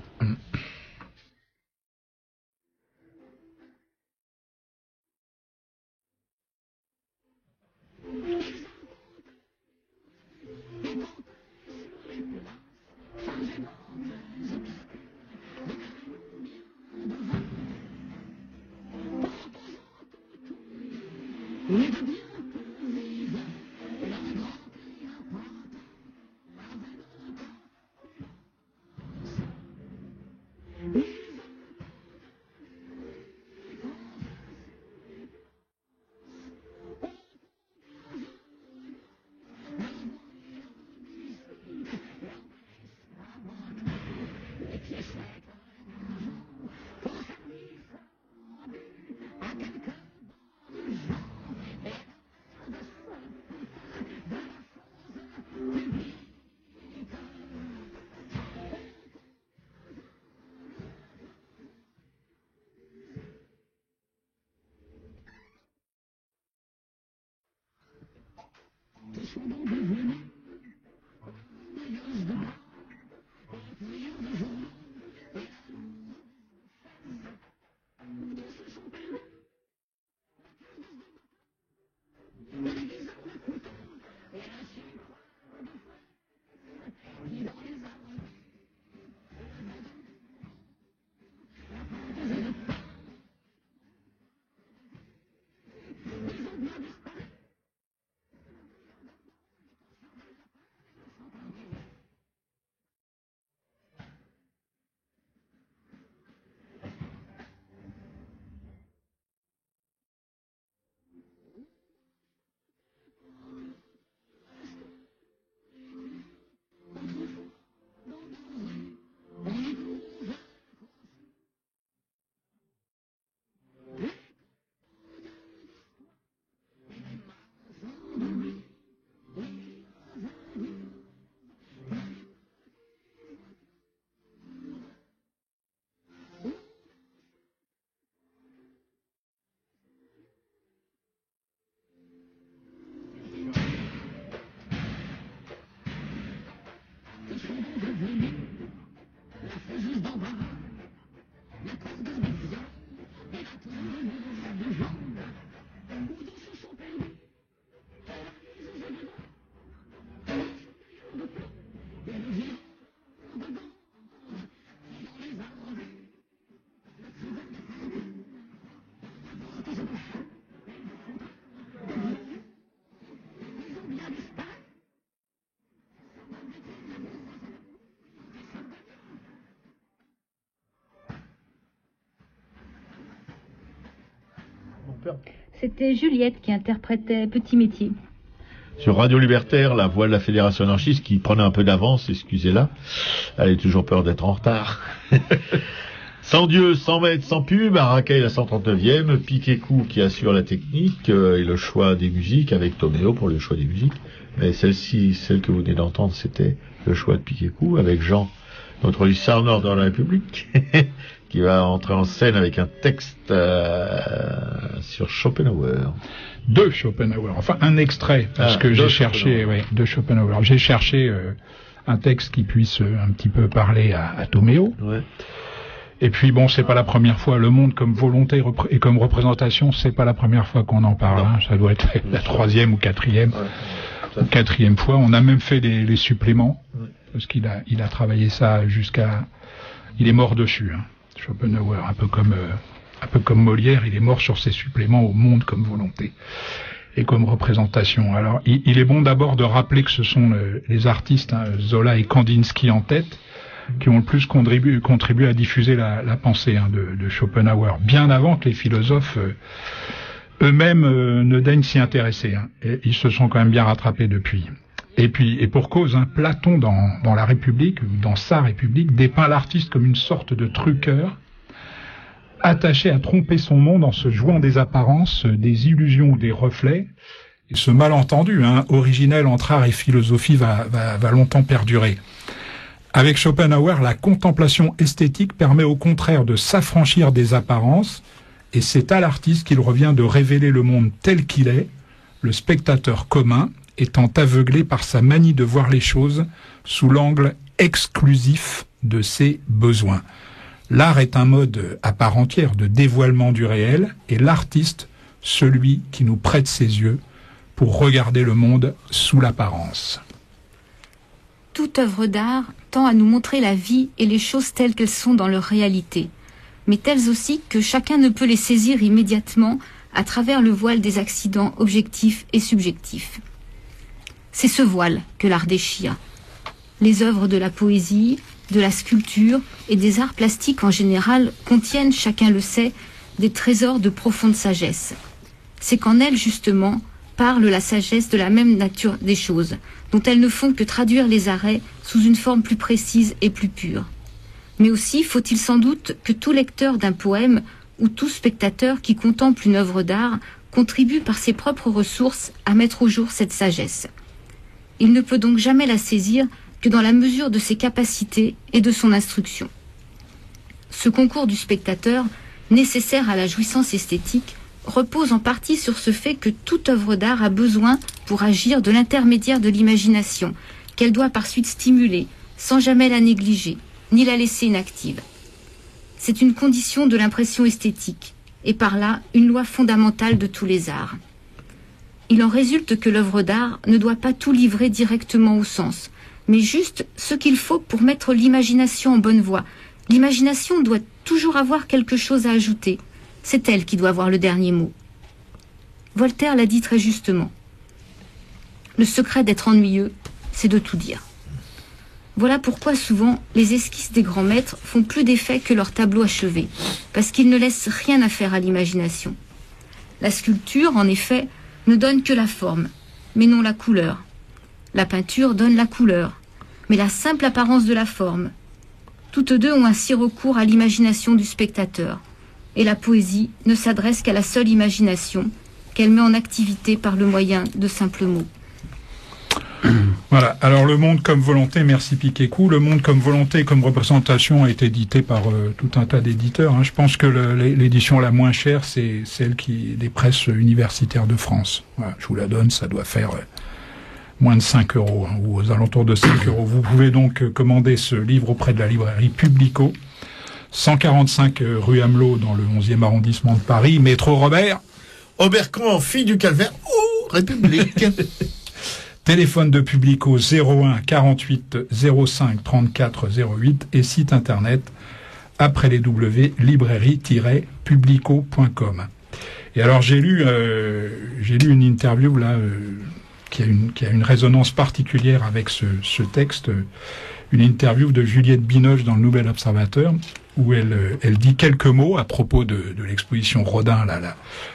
C'était Juliette qui interprétait Petit Métier. Sur Radio Libertaire, la voix de la Fédération anarchiste qui prenait un peu d'avance, excusez-la. Elle a toujours peur d'être en retard. Sans Dieu, sans maître, sans pub, à Raquel la 139e, Piquet-Cou qui assure la technique et le choix des musiques, avec Toméo pour le choix des musiques. Mais celle-ci, celle que vous venez d'entendre, c'était le choix de Piquet-Cou, avec Jean, notre hussard nord de la République, qui va entrer en scène avec un texte sur Schopenhauer. De Schopenhauer, enfin un extrait, parce que j'ai cherché, de Schopenhauer. J'ai cherché un texte qui puisse un petit peu parler à Toméo. Ouais. Et puis bon, c'est pas la première fois. Le monde comme volonté et comme représentation, c'est pas la première fois qu'on en parle. Hein. Ça doit être la troisième ou quatrième. Quatrième fois. On a même fait les suppléments, parce qu'il a travaillé ça jusqu'à. Il est mort dessus. Hein. Schopenhauer, un peu comme Molière, il est mort sur ses suppléments au monde comme volonté et comme représentation. Alors, il est bon d'abord de rappeler que ce sont les artistes, hein, Zola et Kandinsky en tête, qui ont le plus contribué à diffuser la pensée, hein, de Schopenhauer, bien avant que les philosophes eux-mêmes ne daignent s'y intéresser. Hein. Et ils se sont quand même bien rattrapés depuis. Et pour cause, hein, Platon, dans la République, dans sa République, dépeint l'artiste comme une sorte de truqueur, attaché à tromper son monde en se jouant des apparences, des illusions ou des reflets. Et ce malentendu, hein, originel entre art et philosophie, va longtemps perdurer. Avec Schopenhauer, la contemplation esthétique permet au contraire de s'affranchir des apparences, et c'est à l'artiste qu'il revient de révéler le monde tel qu'il est, le spectateur commun étant aveuglé par sa manie de voir les choses sous l'angle exclusif de ses besoins. L'art est un mode à part entière de dévoilement du réel, et l'artiste, celui qui nous prête ses yeux pour regarder le monde sous l'apparence. Toute œuvre d'art tend à nous montrer la vie et les choses telles qu'elles sont dans leur réalité, mais telles aussi que chacun ne peut les saisir immédiatement à travers le voile des accidents objectifs et subjectifs. C'est ce voile que l'art déchire. Les œuvres de la poésie, de la sculpture et des arts plastiques en général contiennent, chacun le sait, des trésors de profonde sagesse. C'est qu'en elles, justement, parle la sagesse de la même nature des choses, dont elles ne font que traduire les arrêts sous une forme plus précise et plus pure. Mais aussi faut-il sans doute que tout lecteur d'un poème ou tout spectateur qui contemple une œuvre d'art contribue par ses propres ressources à mettre au jour cette sagesse. Il ne peut donc jamais la saisir que dans la mesure de ses capacités et de son instruction. Ce concours du spectateur, nécessaire à la jouissance esthétique, repose en partie sur ce fait que toute œuvre d'art a besoin, pour agir, de l'intermédiaire de l'imagination, qu'elle doit par suite stimuler, sans jamais la négliger, ni la laisser inactive. C'est une condition de l'impression esthétique, et par là une loi fondamentale de tous les arts. Il en résulte que l'œuvre d'art ne doit pas tout livrer directement au sens, mais juste ce qu'il faut pour mettre l'imagination en bonne voie. L'imagination doit toujours avoir quelque chose à ajouter. C'est elle qui doit avoir le dernier mot. Voltaire l'a dit très justement. Le secret d'être ennuyeux, c'est de tout dire. Voilà pourquoi souvent les esquisses des grands maîtres font plus d'effet que leurs tableaux achevés, parce qu'ils ne laissent rien à faire à l'imagination. La sculpture, en effet, ne donne que la forme, mais non la couleur. La peinture donne la couleur, mais la simple apparence de la forme. Toutes deux ont ainsi recours à l'imagination du spectateur, et la poésie ne s'adresse qu'à la seule imagination, qu'elle met en activité par le moyen de simples mots. Voilà, alors Le Monde comme volonté, merci Piquet-Cou. Le Monde comme volonté, comme représentation a été édité par tout un tas d'éditeurs. Hein. Je pense que l'édition la moins chère, c'est celle des presses universitaires de France. Voilà, je vous la donne, ça doit faire moins de 5 €, hein, ou aux alentours de 5 €. Vous pouvez donc commander ce livre auprès de la librairie Publico, 145 rue Amelot, dans le 11e arrondissement de Paris, métro Robert. Aubercamp, fille du Calvaire, République. Téléphone de Publico 01 48 05 34 08 et site internet après les W librairie-publico.com. Et alors j'ai lu une interview là qui a une résonance particulière avec ce texte, une interview de Juliette Binoche dans le Nouvel Observateur, où elle dit quelques mots à propos de l'exposition Rodin,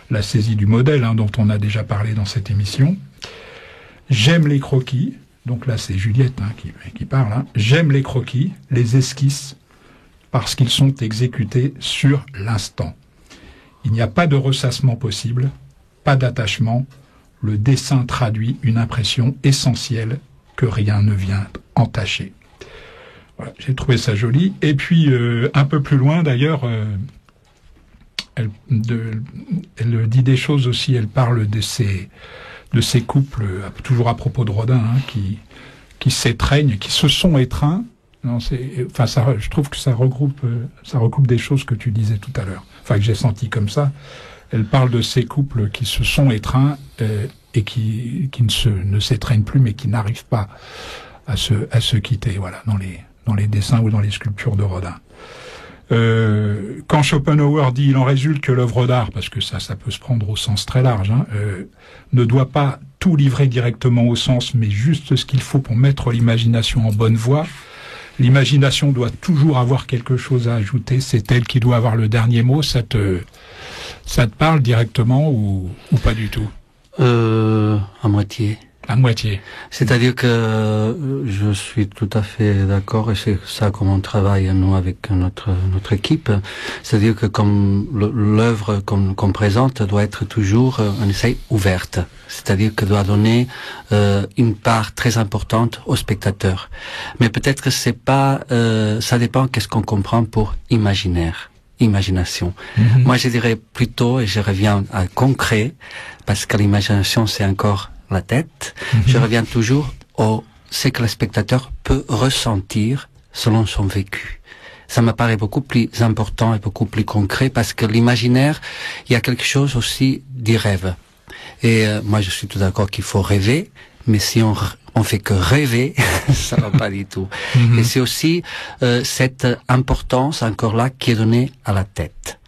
la saisie du modèle, hein, dont on a déjà parlé dans cette émission. J'aime les croquis, donc là c'est Juliette qui parle, hein. J'aime les croquis, les esquisses, parce qu'ils sont exécutés sur l'instant. Il n'y a pas de ressassement possible, pas d'attachement, le dessin traduit une impression essentielle que rien ne vient entacher. Voilà, j'ai trouvé ça joli. Et puis, un peu plus loin d'ailleurs, elle dit des choses aussi, elle parle de ces couples, toujours à propos de Rodin, hein, qui s'étreignent, qui se sont étreints. Non, je trouve que ça regroupe des choses que tu disais tout à l'heure. Enfin, que j'ai senti comme ça. Elle parle de ces couples qui se sont étreints et qui ne s'étreignent plus, mais qui n'arrivent pas à se quitter. Voilà, dans les dessins ou dans les sculptures de Rodin. Quand Schopenhauer dit « il en résulte que l'œuvre d'art », parce que ça peut se prendre au sens très large, hein, ne doit pas tout livrer directement au sens, mais juste ce qu'il faut pour mettre l'imagination en bonne voie. L'imagination doit toujours avoir quelque chose à ajouter, c'est elle qui doit avoir le dernier mot. Cette Ça te parle directement ou pas du tout? À moitié. À moitié. C'est-à-dire que je suis tout à fait d'accord, et c'est ça comme on travaille nous avec notre équipe. C'est-à-dire que comme l'œuvre qu'on présente doit être toujours un essai ouverte. C'est-à-dire que doit donner une part très importante au spectateur. Mais peut-être que c'est pas, ça dépend qu'est-ce qu'on comprend pour imagination. Moi, je dirais plutôt, et je reviens à concret, parce que l'imagination, c'est encore la tête. Je reviens toujours au ce que le spectateur peut ressentir selon son vécu. Ça me paraît beaucoup plus important et beaucoup plus concret, parce que l'imaginaire, il y a quelque chose aussi du rêve. Et moi, je suis tout d'accord qu'il faut rêver, mais si on fait que rêver, ça va pas du tout. Et c'est aussi cette importance encore là qui est donnée à la tête.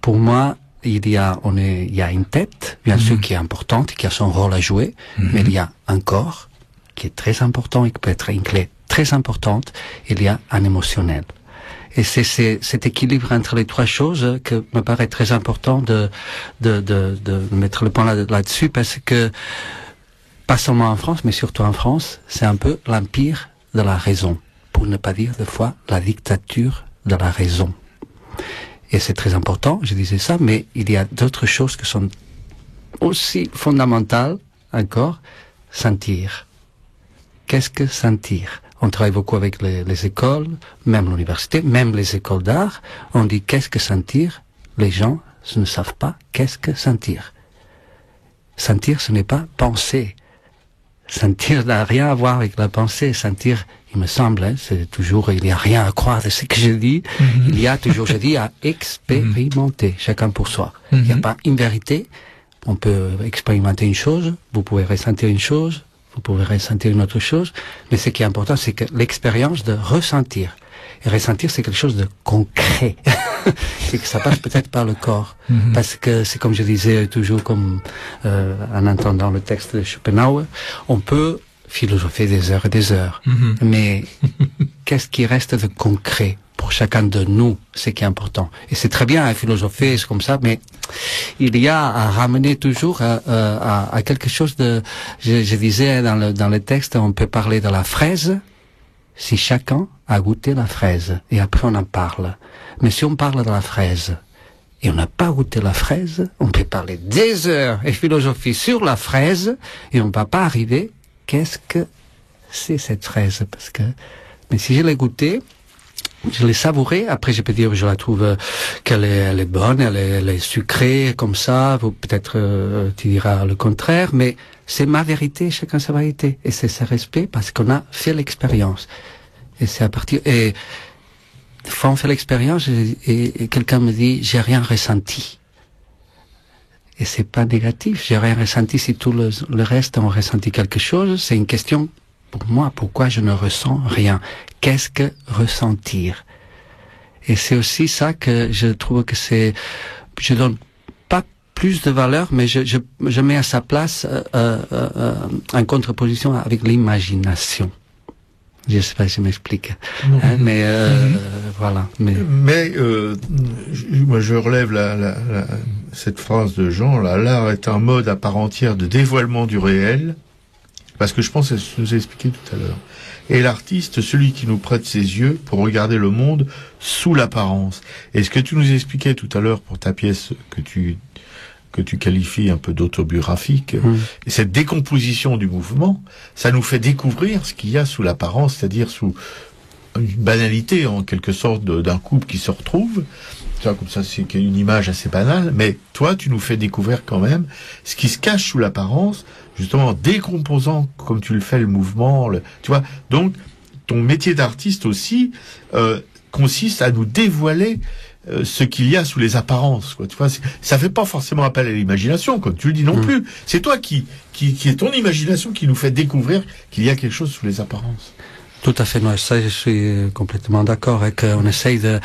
Pour moi, il y a une tête, bien sûr, qui est importante, qui a son rôle à jouer, mais il y a un corps qui est très important et qui peut être une clé très importante. Il y a un émotionnel. Et c'est cet équilibre entre les trois choses que me paraît très important de mettre le point là-dessus, parce que pas seulement en France, mais surtout en France, c'est un peu l'empire de la raison, pour ne pas dire des fois la dictature de la raison. Et c'est très important, je disais ça, mais il y a d'autres choses qui sont aussi fondamentales encore. Sentir. Qu'est-ce que sentir? On travaille beaucoup avec les écoles, même l'université, même les écoles d'art. On dit qu'est-ce que sentir? Les gens ne savent pas qu'est-ce que sentir. Sentir, ce n'est pas penser. Sentir n'a rien à voir avec la pensée. Sentir, il me semble, c'est toujours, il n'y a rien à croire de ce que je dis. Il y a toujours, je dis, à expérimenter, chacun pour soi. Il n'y a pas une vérité. On peut expérimenter une chose, vous pouvez ressentir une chose, vous pouvez ressentir une autre chose, mais ce qui est important, c'est que l'expérience de ressentir. Et ressentir, c'est quelque chose de concret. C'est que ça passe peut-être par le corps. Parce que c'est comme je disais toujours, comme en entendant le texte de Schopenhauer, on peut philosopher des heures et des heures. Mais qu'est-ce qui reste de concret pour chacun de nous, c'est qui est important. Et c'est très bien à philosopher, c'est comme ça, mais il y a à ramener toujours à quelque chose de... Je disais dans le texte, on peut parler de la fraise, si chacun a goûté la fraise, et après on en parle. Mais si on parle de la fraise, et on n'a pas goûté la fraise, on peut parler des heures et philosophie sur la fraise, et on ne va pas arriver, qu'est-ce que c'est cette fraise? Parce que, mais si je l'ai goûtée, je l'ai savourée, après je peux dire je la trouve qu'elle est bonne, elle est sucrée, comme ça, peut-être tu diras le contraire, mais c'est ma vérité, chacun sa vérité, et c'est ce respect parce qu'on a fait l'expérience. Et c'est à partir, et des fois on fait l'expérience et quelqu'un me dit j'ai rien ressenti. Et c'est pas négatif, j'ai rien ressenti si tout le reste ont ressenti quelque chose, c'est une question pour moi, pourquoi je ne ressens rien? Qu'est-ce que ressentir? Et c'est aussi ça que je trouve que je donne pas plus de valeur, mais je mets à sa place en contreposition avec l'imagination. Je sais pas si je m'explique, hein, mais voilà. Mais moi je relève cette phrase de Jean, là, l'art est un mode à part entière de dévoilement du réel, parce que je pense que ça nous a expliqué tout à l'heure. Et l'artiste, celui qui nous prête ses yeux pour regarder le monde sous l'apparence. Et ce que tu nous expliquais tout à l'heure pour ta pièce que tu qualifies un peu d'autobiographique, et cette décomposition du mouvement, ça nous fait découvrir ce qu'il y a sous l'apparence, c'est-à-dire sous une banalité, en quelque sorte, d'un couple qui se retrouve. Ça, comme ça, c'est une image assez banale, mais toi, tu nous fais découvrir quand même ce qui se cache sous l'apparence, justement en décomposant, comme tu le fais, le mouvement, tu vois. Donc, ton métier d'artiste aussi consiste à nous dévoiler ce qu'il y a sous les apparences, quoi. Tu vois, ça fait pas forcément appel à l'imagination, comme tu le dis non plus. C'est toi qui est ton imagination qui nous fait découvrir qu'il y a quelque chose sous les apparences. Tout à fait, non, ça je suis complètement d'accord et qu'on essaye de,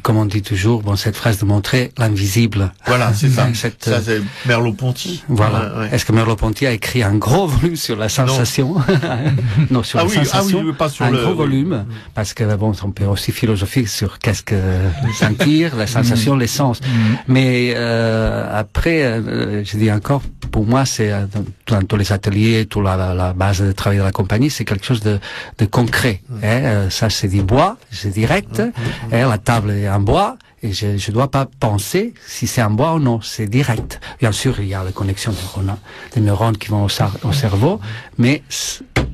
comme on dit toujours, cette phrase de montrer l'invisible. Voilà, c'est ça. Ça c'est Merleau-Ponty. Voilà. Ouais. Est-ce que Merleau-Ponty a écrit un gros volume sur la sensation? Non, sur la sensation. Oui, pas sur un gros volume, parce que on peut aussi philosopher sur qu'est-ce que sentir, la sensation, les sens. Mais après, je dis encore, pour moi, c'est dans tous les ateliers, toute la base de travail de la compagnie, c'est quelque chose de concret. Ça c'est du bois, c'est direct. La table est en bois et je dois pas penser si c'est en bois ou non, c'est direct. Bien sûr, il y a la connexion des neurones qui vont au cerveau, mais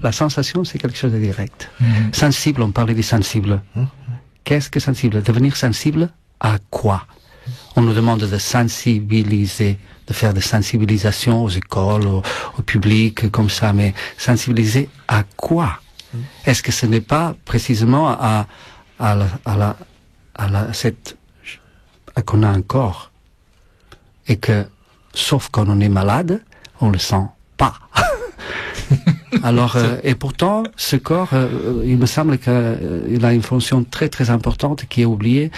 la sensation c'est quelque chose de direct. Sensible, on parlait du sensible. Qu'est-ce que sensible? Devenir sensible à quoi? On nous demande de sensibiliser, de faire des sensibilisations aux écoles, au public, comme ça, mais sensibiliser à quoi? Est-ce que ce n'est pas précisément qu'on a un corps et que, sauf quand on est malade, on le sent pas. Alors, et pourtant, ce corps, il me semble qu'il a une fonction très très importante qui est oubliée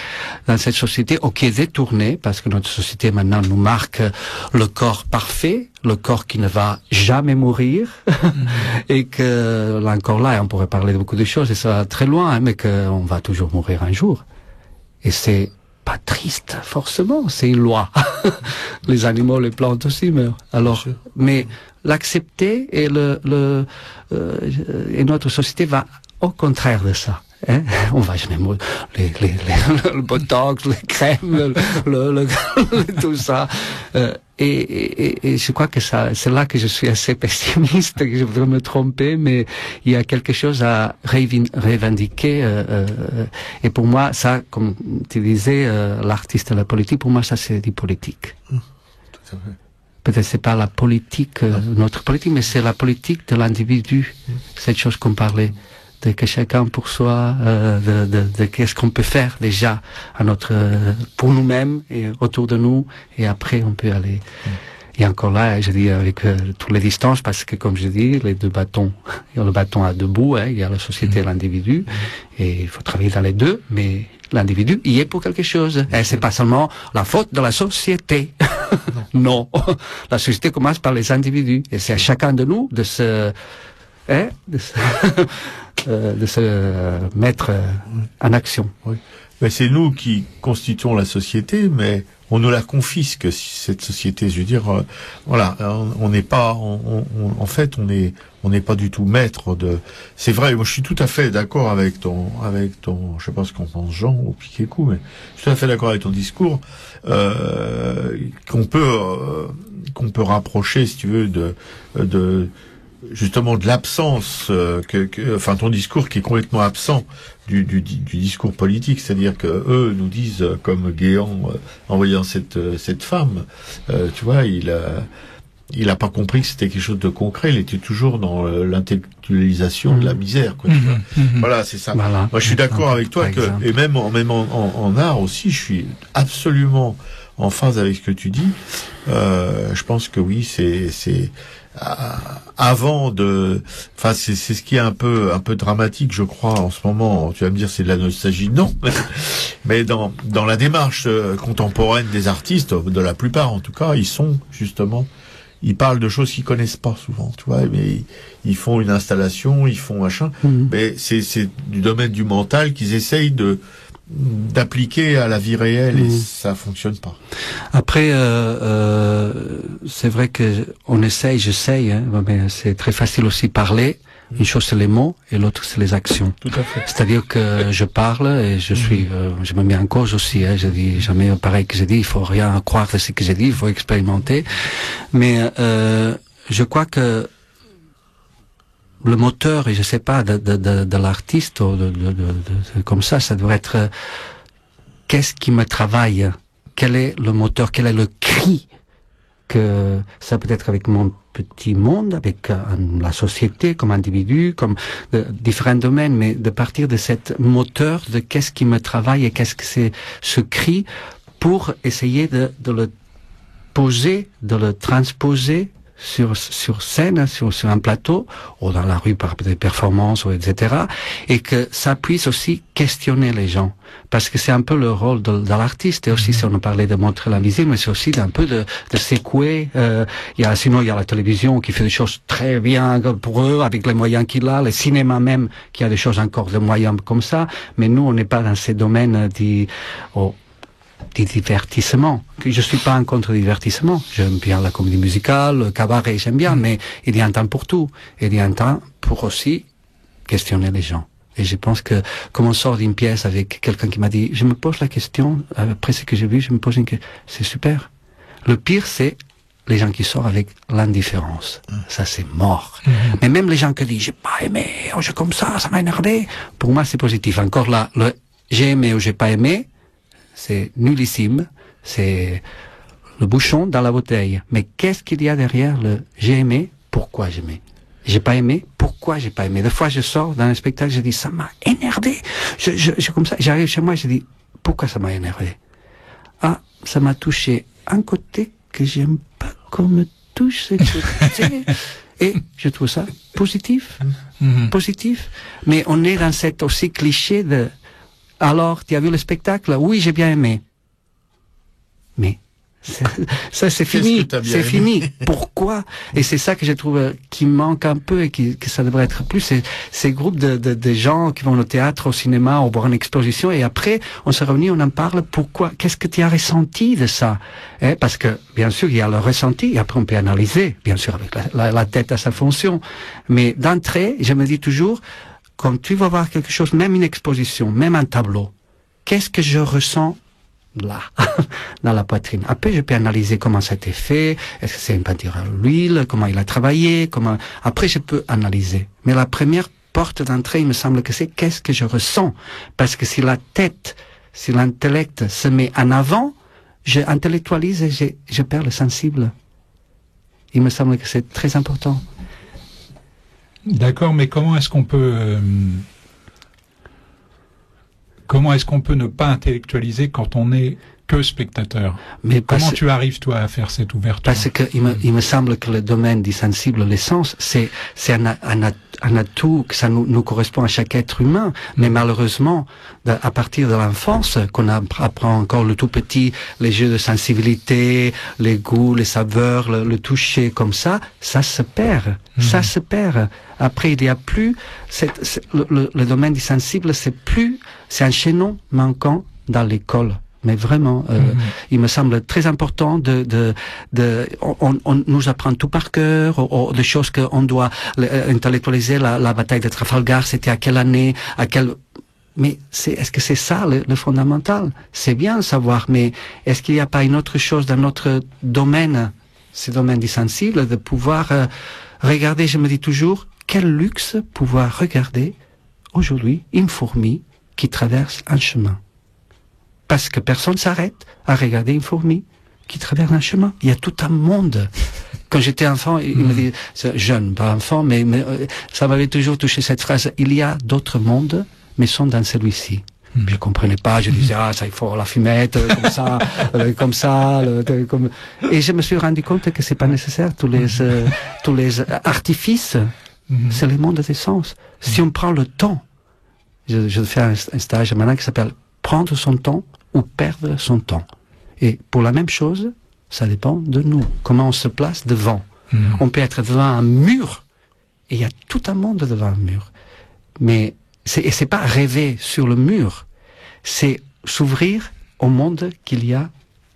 dans cette société, ou qui est détournée, parce que notre société maintenant nous marque le corps parfait, le corps qui ne va jamais mourir, et que là encore là, on pourrait parler de beaucoup de choses, et ça va très loin, mais qu'on va toujours mourir un jour. Et c'est pas triste, forcément, c'est une loi. Les animaux, les plantes aussi meurent. Alors, mais l'accepter et et notre société va au contraire de ça. On va jamais mourir. Le botox, les crèmes, tout ça. Et je crois que c'est là que je suis assez pessimiste, que je voudrais me tromper, mais il y a quelque chose à revendiquer. Et pour moi, ça, comme tu disais, l'artiste et la politique, pour moi, ça c'est du politique. Tout à fait. Peut-être c'est pas la politique, notre politique, mais c'est la politique de l'individu. Cette chose qu'on parlait, de que chacun pour soi, de qu'est-ce qu'on peut faire déjà pour nous-mêmes et autour de nous, et après on peut aller. Et encore là, je dis avec toutes les distances, parce que comme je dis, les deux bâtons, il y a le bâton à deux bouts, il y a la société et l'individu, et il faut travailler dans les deux, mais l'individu y est pour quelque chose. Et c'est pas seulement la faute de la société. Non. La société commence par les individus, et c'est à chacun de nous de se mettre en action. Oui. Mais c'est nous qui constituons la société, mais on nous la confisque, cette société. Je veux dire, voilà, on n'est pas, en fait, on n'est pas du tout maître de. C'est vrai, moi je suis tout à fait d'accord avec ton, je sais pas ce qu'on pense Jean ou Piquet-Cou, mais je suis tout à fait d'accord avec ton discours, qu'on peut rapprocher, si tu veux, justement de l'absence enfin ton discours qui est complètement absent du discours politique, c'est-à-dire que eux nous disent, comme Guéant en voyant cette femme, tu vois, il a pas compris que c'était quelque chose de concret, il était toujours dans l'intellectualisation de la misère, quoi, tu vois. Voilà, c'est ça. Voilà. Moi je suis d'accord avec toi et même en art aussi, je suis absolument en phase avec ce que tu dis. Je pense que oui, c'est avant de, enfin c'est ce qui est un peu dramatique, je crois, en ce moment. Tu vas me dire c'est de la nostalgie, non, mais dans la démarche contemporaine des artistes, de la plupart en tout cas, ils parlent de choses qu'ils connaissent pas souvent, tu vois, mais ils font une installation, ils font machin, mais c'est du domaine du mental qu'ils essayent d'appliquer à la vie réelle, et ça fonctionne pas. Après, c'est vrai que j'essaye, mais c'est très facile aussi parler. Une chose c'est les mots et l'autre c'est les actions. Tout à fait. C'est-à-dire que je parle et je me mets en cause aussi. Je dis jamais pareil que j'ai dit. Il faut rien croire de ce que j'ai dit. Il faut expérimenter. Mais je crois que le moteur, et je sais pas, de l'artiste, ou comme ça devrait être, qu'est-ce qui me travaille? Quel est le moteur? Quel est le cri? Que ça peut être avec mon petit monde, avec la société, comme individu, comme différents domaines, mais de partir de cette moteur de qu'est-ce qui me travaille et qu'est-ce que c'est ce cri, pour essayer de le poser, de le transposer sur scène, sur un plateau, ou dans la rue par des performances, ou etc., et que ça puisse aussi questionner les gens. Parce que c'est un peu le rôle de l'artiste, et aussi, si on parlait de montrer l'invisible, mais c'est aussi un peu de secouer. Sinon, il y a la télévision qui fait des choses très bien pour eux, avec les moyens qu'il a, le cinéma même, qui a des choses encore de moyens comme ça, mais nous, on n'est pas dans ces domaines du divertissement. Je suis pas en contre divertissement. J'aime bien la comédie musicale, le cabaret, j'aime bien, mais il y a un temps pour tout. Et il y a un temps pour aussi questionner les gens. Et je pense que, comme on sort d'une pièce avec quelqu'un qui m'a dit, je me pose la question, après ce que j'ai vu, je me pose une question. C'est super. Le pire, c'est les gens qui sortent avec l'indifférence. Ça, c'est mort. Mais même les gens qui disent, j'ai pas aimé, oh, j'ai comme ça m'a énervé. Pour moi, c'est positif. Encore là, le j'ai aimé ou j'ai pas aimé, c'est nullissime, c'est le bouchon dans la bouteille. Mais qu'est-ce qu'il y a derrière le j'ai aimé, pourquoi j'ai aimé? J'ai pas aimé, pourquoi j'ai pas aimé? Des fois, je sors d'un spectacle, je dis, ça m'a énervé. Comme ça, j'arrive chez moi, je dis, pourquoi ça m'a énervé? Ah, ça m'a touché un côté que j'aime pas qu'on me touche ce côté. Et je trouve ça positif. Positif. Mais on est dans cet aussi cliché de, alors, tu as vu le spectacle? Oui, j'ai bien aimé. Mais ça, c'est fini. C'est fini. Pourquoi? Et c'est ça que je trouve qui manque un peu et que ça devrait être plus. Ces groupes de gens qui vont au théâtre, au cinéma, ou voir une exposition, et après, on se réunit, on en parle. Pourquoi? Qu'est-ce que tu as ressenti de ça? Parce que, bien sûr, il y a le ressenti, et après on peut analyser, bien sûr, avec la tête à sa fonction. Mais d'entrée, je me dis toujours, quand tu vas voir quelque chose, même une exposition, même un tableau, qu'est-ce que je ressens là, dans la poitrine? Après, je peux analyser comment ça a été fait, est-ce que c'est une peinture à l'huile, comment il a travaillé, après je peux analyser. Mais la première porte d'entrée, il me semble que c'est qu'est-ce que je ressens? Parce que si la tête, si l'intellect se met en avant, je intellectualise et je perds le sensible. Il me semble que c'est très important. D'accord, mais comment est-ce qu'on peut ne pas intellectualiser quand on n'est que spectateur? Mais comment tu arrives, toi, à faire cette ouverture? Parce que il me semble que le domaine du sensible, l'essence, c'est un atout que ça nous correspond à chaque être humain. Mais malheureusement, à partir de l'enfance, qu'on apprend encore le tout petit, les jeux de sensibilité, les goûts, les saveurs, le toucher comme ça se perd. Ça se perd. Après, il n'y a plus le domaine du sensible, c'est un chaînon manquant dans l'école. Mais vraiment, il me semble très important on nous apprend tout par cœur, des choses qu'on doit intellectualiser. La bataille de Trafalgar, c'était à quelle année, mais est-ce que c'est ça le fondamental? C'est bien de savoir, mais est-ce qu'il n'y a pas une autre chose dans notre domaine, ce domaine du sensible, de pouvoir regarder, je me dis toujours, quel luxe pouvoir regarder aujourd'hui une fourmi qui traverse un chemin. Parce que personne s'arrête à regarder une fourmi qui traverse un chemin. Il y a tout un monde. Quand j'étais enfant, il me dit, jeune, pas enfant, mais ça m'avait toujours touché cette phrase. Il y a d'autres mondes, mais sont dans celui-ci. Je comprenais pas, je disais, ça, il faut la fumette, comme ça, et je me suis rendu compte que c'est pas nécessaire, tous les artifices, c'est le monde des sens. Si on prend le temps, je fais un stage maintenant qui s'appelle prendre son temps ou perdre son temps. Et pour la même chose, ça dépend de nous. Comment on se place devant. On peut être devant un mur, et il y a tout un monde devant un mur. Mais c'est pas rêver sur le mur, c'est s'ouvrir au monde qu'il y a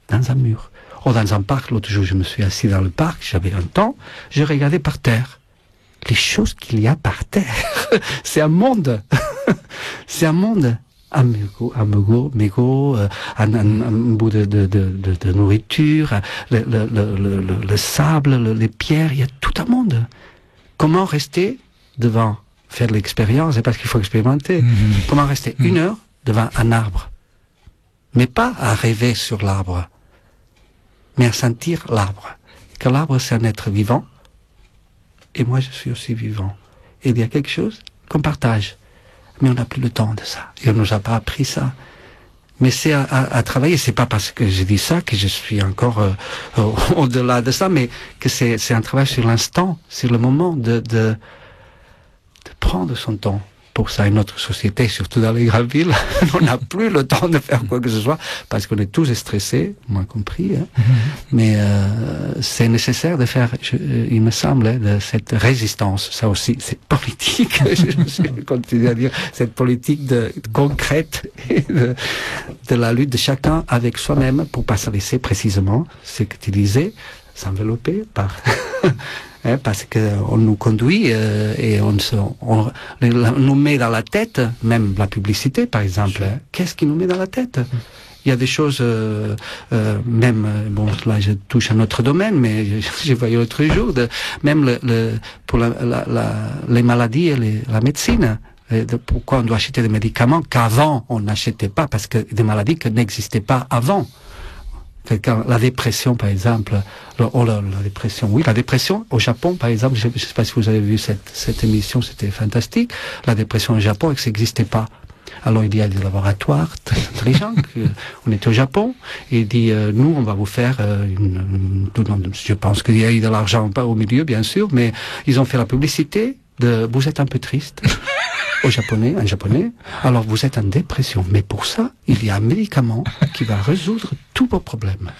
dans un mur. Ou dans un parc, l'autre jour je me suis assis dans le parc, j'avais un temps, je regardais par terre. Les choses qu'il y a par terre, c'est un monde. C'est un monde. Un mégot, un bout de nourriture, le sable, les pierres, il y a tout un monde. Comment rester devant, faire l'expérience, c'est parce qu'il faut expérimenter. Comment rester une heure devant un arbre? Mais pas à rêver sur l'arbre, mais à sentir l'arbre. Que l'arbre, c'est un être vivant, et moi je suis aussi vivant. Et il y a quelque chose qu'on partage. Mais on n'a plus le temps de ça. Et on ne nous a pas appris ça. Mais c'est à travailler. C'est pas parce que je dis ça que je suis encore au-delà de ça, mais que c'est un travail sur l'instant, sur le moment de prendre son temps. Pour ça, une autre société, surtout dans les grandes villes, on n'a plus le temps de faire quoi que ce soit, parce qu'on est tous stressés, moi compris. Hein. Mais c'est nécessaire de faire, il me semble, de cette résistance. Ça aussi, c'est politique. Je continue à dire cette politique concrète de la lutte de chacun avec soi-même pour pas se laisser précisément, ce que tu disais, s'envelopper par parce que on nous conduit et on nous met dans la tête, même la publicité par exemple. Qu'est-ce qui nous met dans la tête? Il y a des choses, même, bon, là je touche à notre domaine, mais j'ai voyé l'autre jour, même pour les maladies et la médecine. Pourquoi on doit acheter des médicaments qu'avant on n'achetait pas, parce que des maladies qui n'existaient pas avant. La dépression, par exemple, la dépression, oui, la dépression au Japon, par exemple, je ne sais pas si vous avez vu cette émission, c'était fantastique. La dépression au Japon, ça n'existait pas. Alors il y a des laboratoires très intelligents. On était au Japon et il dit nous on va vous faire je pense qu'il y a eu de l'argent pas au milieu bien sûr, mais ils ont fait la publicité de vous êtes un peu triste. En japonais, alors vous êtes en dépression. Mais pour ça, il y a un médicament qui va résoudre tous vos problèmes.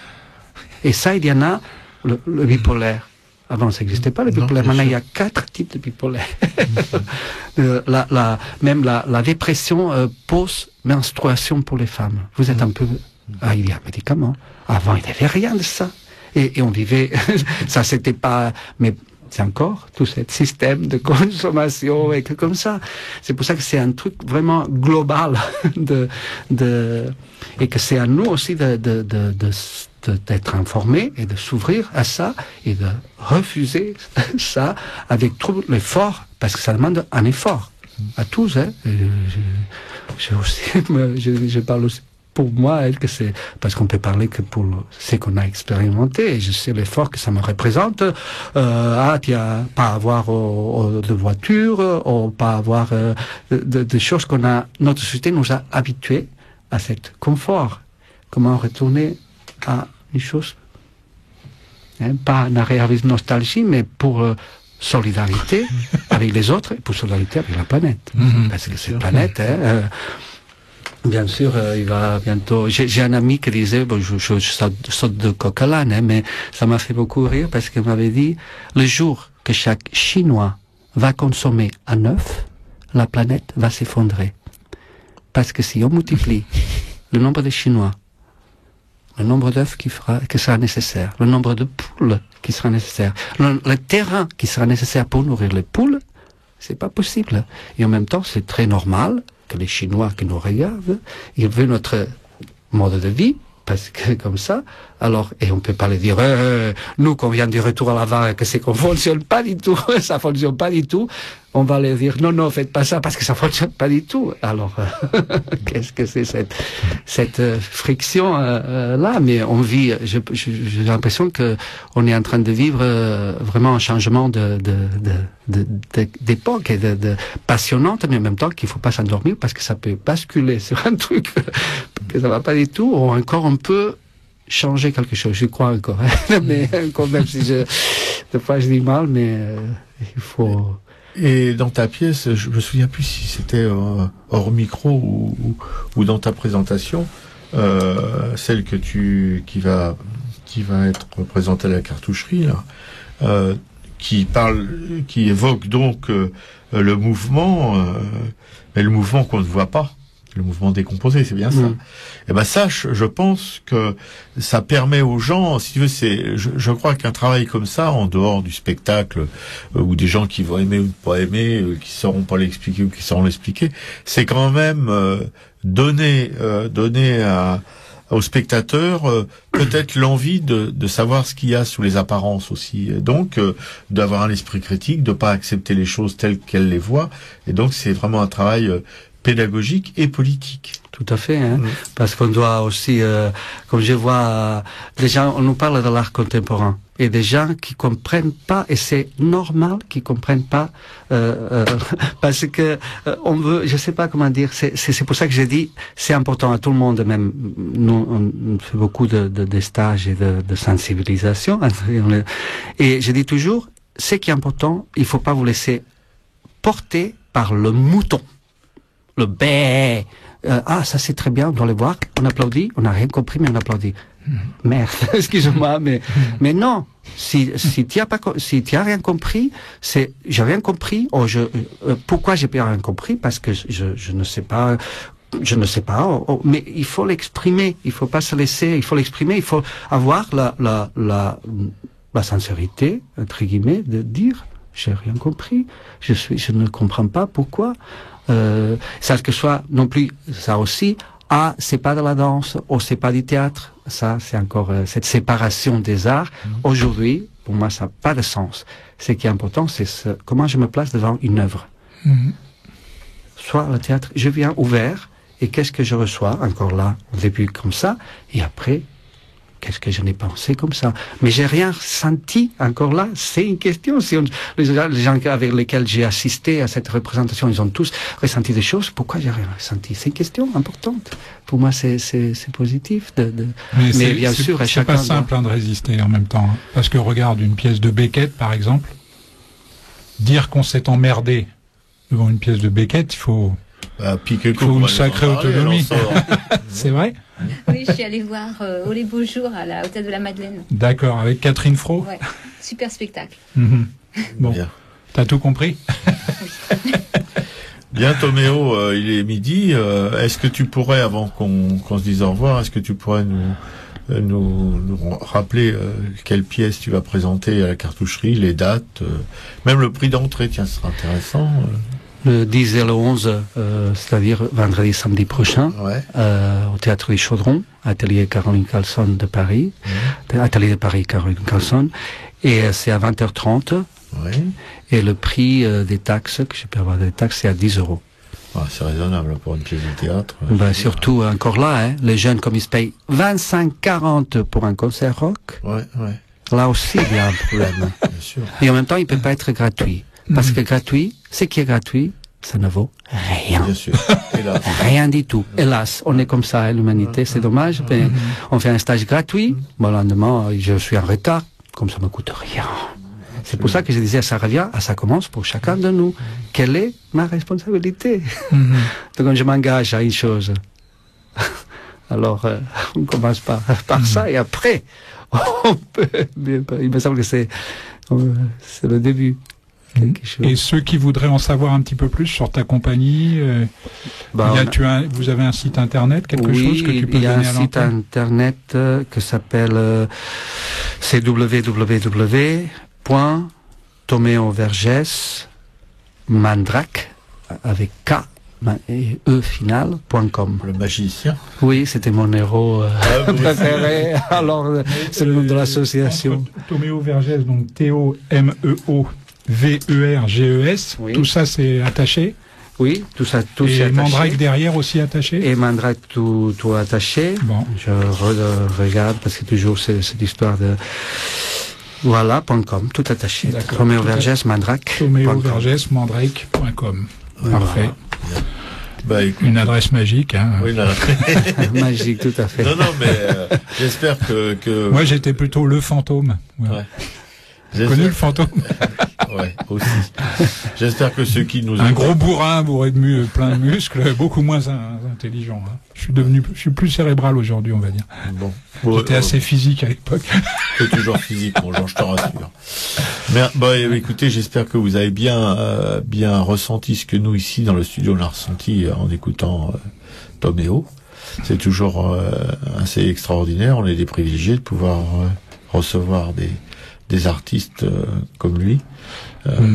Et ça, il y en a, le bipolaire. Avant, ça n'existait pas, le bipolaire. Maintenant, il y a 4 types de bipolaire. Même la dépression post-menstruation pour les femmes. Vous êtes un peu... Ah, il y a un médicament. Avant, il n'y avait rien de ça. Et on vivait... ça, c'était pas... Mais c'est encore tout ce système de consommation et que comme ça. C'est pour ça que c'est un truc vraiment global et que c'est à nous aussi d'être informés et de s'ouvrir à ça et de refuser ça avec tout l'effort, parce que ça demande un effort à tous. Hein. Je parle aussi pour moi, que c'est parce qu'on peut parler que pour ce qu'on a expérimenté, et je sais l'effort que ça me représente. Pas avoir de voiture, ou pas avoir de choses qu'on a. Notre société nous a habitués à cet confort. Comment retourner à une chose, pas un réalisme nostalgie, mais pour solidarité avec les autres et pour solidarité avec la planète, parce que cette planète. Bien sûr, il va bientôt... J'ai un ami qui disait, bon, je saute de coq à l'âne, mais ça m'a fait beaucoup rire parce qu'il m'avait dit, le jour que chaque Chinois va consommer un œuf, la planète va s'effondrer. Parce que si on multiplie le nombre de Chinois, le nombre d'œufs qui sera nécessaire, le nombre de poules qui sera nécessaire, le terrain qui sera nécessaire pour nourrir les poules, c'est pas possible. Et en même temps, c'est très normal que les Chinois qui nous regardent, ils veulent notre mode de vie, parce que comme ça, alors, et on peut pas les dire, nous qu'on vient du retour à l'avant, que c'est qu'on fonctionne pas du tout, ça fonctionne pas du tout, on va les dire, non, faites pas ça, parce que ça fonctionne pas du tout. Alors, qu'est-ce que c'est cette friction là? Mais on vit, j'ai l'impression que on est en train de vivre vraiment un changement d'époque et de passionnante, mais en même temps qu'il faut pas s'endormir parce que ça peut basculer sur un truc que ça va pas du tout, ou encore on peut changer quelque chose, je crois encore, mais encore même si des fois je dis mal, mais il faut... Et dans ta pièce, je me souviens plus si c'était hors micro ou dans ta présentation, celle qui va être présentée à la cartoucherie là, qui évoque donc le mouvement, mais le mouvement qu'on ne voit pas. Le mouvement décomposé, c'est bien ça. Et ben ça, je pense que ça permet aux gens, si tu veux, je crois qu'un travail comme ça, en dehors du spectacle, ou des gens qui vont aimer ou ne pas aimer, qui sauront pas l'expliquer ou qui sauront l'expliquer, c'est quand même donner aux spectateurs peut-être l'envie de savoir ce qu'il y a sous les apparences aussi. Et donc d'avoir un esprit critique, de pas accepter les choses telles qu'elles les voient. Et donc c'est vraiment un travail pédagogique et politique. Tout à fait, hein, parce qu'on doit aussi, comme je vois, des gens, on nous parle de l'art contemporain, et des gens qui comprennent pas, et c'est normal qu'ils comprennent pas, parce que on veut, je sais pas comment dire, c'est pour ça que j'ai dit, c'est important à tout le monde, même nous, on fait beaucoup de stages et de sensibilisation, et je dis toujours, ce qui est important, il faut pas vous laisser porter par le mouton, le bé. Ah, ça c'est très bien, on doit le voir, on applaudit, on n'a rien compris, mais on applaudit. Merde, excuse-moi, mais non. Si tu as rien compris, j'ai rien compris, pourquoi j'ai pas rien compris? Parce que je ne sais pas, mais il faut l'exprimer, il faut pas se laisser, il faut l'exprimer, il faut avoir la sincérité, entre guillemets, de dire, j'ai rien compris, je ne comprends pas pourquoi. Ça que soit non plus ça aussi, c'est pas de la danse ou c'est pas du théâtre, ça c'est encore cette séparation des arts. Aujourd'hui pour moi ça n'a pas de sens. Ce qui est important c'est comment je me place devant une œuvre. Soit le théâtre, je viens ouvert et qu'est-ce que je reçois encore là au début comme ça et après qu'est-ce que je n'ai pensé comme ça? Mais j'ai rien senti encore là. C'est une question. Si les gens avec lesquels j'ai assisté à cette représentation, ils ont tous ressenti des choses. Pourquoi j'ai rien ressenti? C'est une question importante. Pour moi, c'est positif. Mais bien sûr, à chacun. C'est pas simple de résister en même temps. Hein. Parce que regarde une pièce de Beckett, par exemple. Dire qu'on s'est emmerdé devant une pièce de Beckett, il faut une sacrée autonomie. C'est vrai? Oui, je suis allée voir Oh les beaux jours à la Hôtel de la Madeleine. D'accord, avec Catherine Fro. Ouais, super spectacle. Bon, t'as tout compris? Bien, Toméo, il est midi. Est-ce que tu pourrais, avant qu'on se dise au revoir, est-ce que tu pourrais nous rappeler quelle pièce tu vas présenter à la cartoucherie, les dates, même le prix d'entrée, tiens, ce sera intéressant. Le 10 et le 11, c'est-à-dire vendredi, samedi prochain, au Théâtre du Chaudron, atelier Caroline Carlson de Paris, atelier de Paris Caroline Carlson, et c'est à 20h30, et le prix des taxes, que je peux avoir des taxes, c'est à 10 €. Ah, c'est raisonnable pour une pièce de théâtre. Surtout, encore là, hein, les jeunes, comme ils se payent 25-40 pour un concert rock, là aussi, il y a un problème. Bien sûr. Et en même temps, il peut pas être gratuit. Parce que gratuit, ce qui est gratuit, ça ne vaut rien. Bien sûr. Hélas. Rien du tout. Hélas, on est comme ça, hein, l'humanité, c'est dommage. Mais on fait un stage gratuit, bon, le lendemain, je suis en retard, comme ça me coûte rien. C'est pour ça que je disais, ça revient, ça commence pour chacun de nous. Quelle est ma responsabilité? Donc, quand je m'engage à une chose, alors, on commence par ça, et après, on peut, il me semble que c'est le début. Et ceux qui voudraient en savoir un petit peu plus sur ta compagnie, vous avez un site internet, quelque chose que tu peux donner à l'antenne? Il y a un site internet qui s'appelle c'est www.tomeoverges mandrake avec K et E final.com. Le magicien. Oui, c'était mon héros préféré. Alors, c'est le nom de l'association. Toméo Vergès, donc T-O-M-E-O. V-E-R-G-E-S, tout ça c'est attaché? Oui, tout ça, tout et c'est attaché. Mandrake derrière aussi attaché? Et Mandrake tout attaché. Bon. Je regarde parce que toujours c'est cette histoire de... Voilà, .com, tout attaché. Toméo Vergès, Mandrake. Toméo Vergès, Mandrake.com. Parfait. Une adresse magique, hein. Oui, magique, tout à fait. Non, mais j'espère que... Moi, j'étais plutôt le fantôme. Ouais. Connu le fantôme? Ouais, aussi. J'espère que ceux qui nous... Un gros bourrin bourré de plein de muscles, beaucoup moins intelligent. Hein. Je suis plus cérébral aujourd'hui, on va dire. Bon. J'étais assez physique à l'époque. C'est toujours physique, mon Jean, je te rassure. Mais écoutez, j'espère que vous avez bien ressenti ce que nous ici dans le studio on a ressenti en écoutant Toméo. C'est toujours assez extraordinaire. On est des privilégiés de pouvoir recevoir des artistes comme lui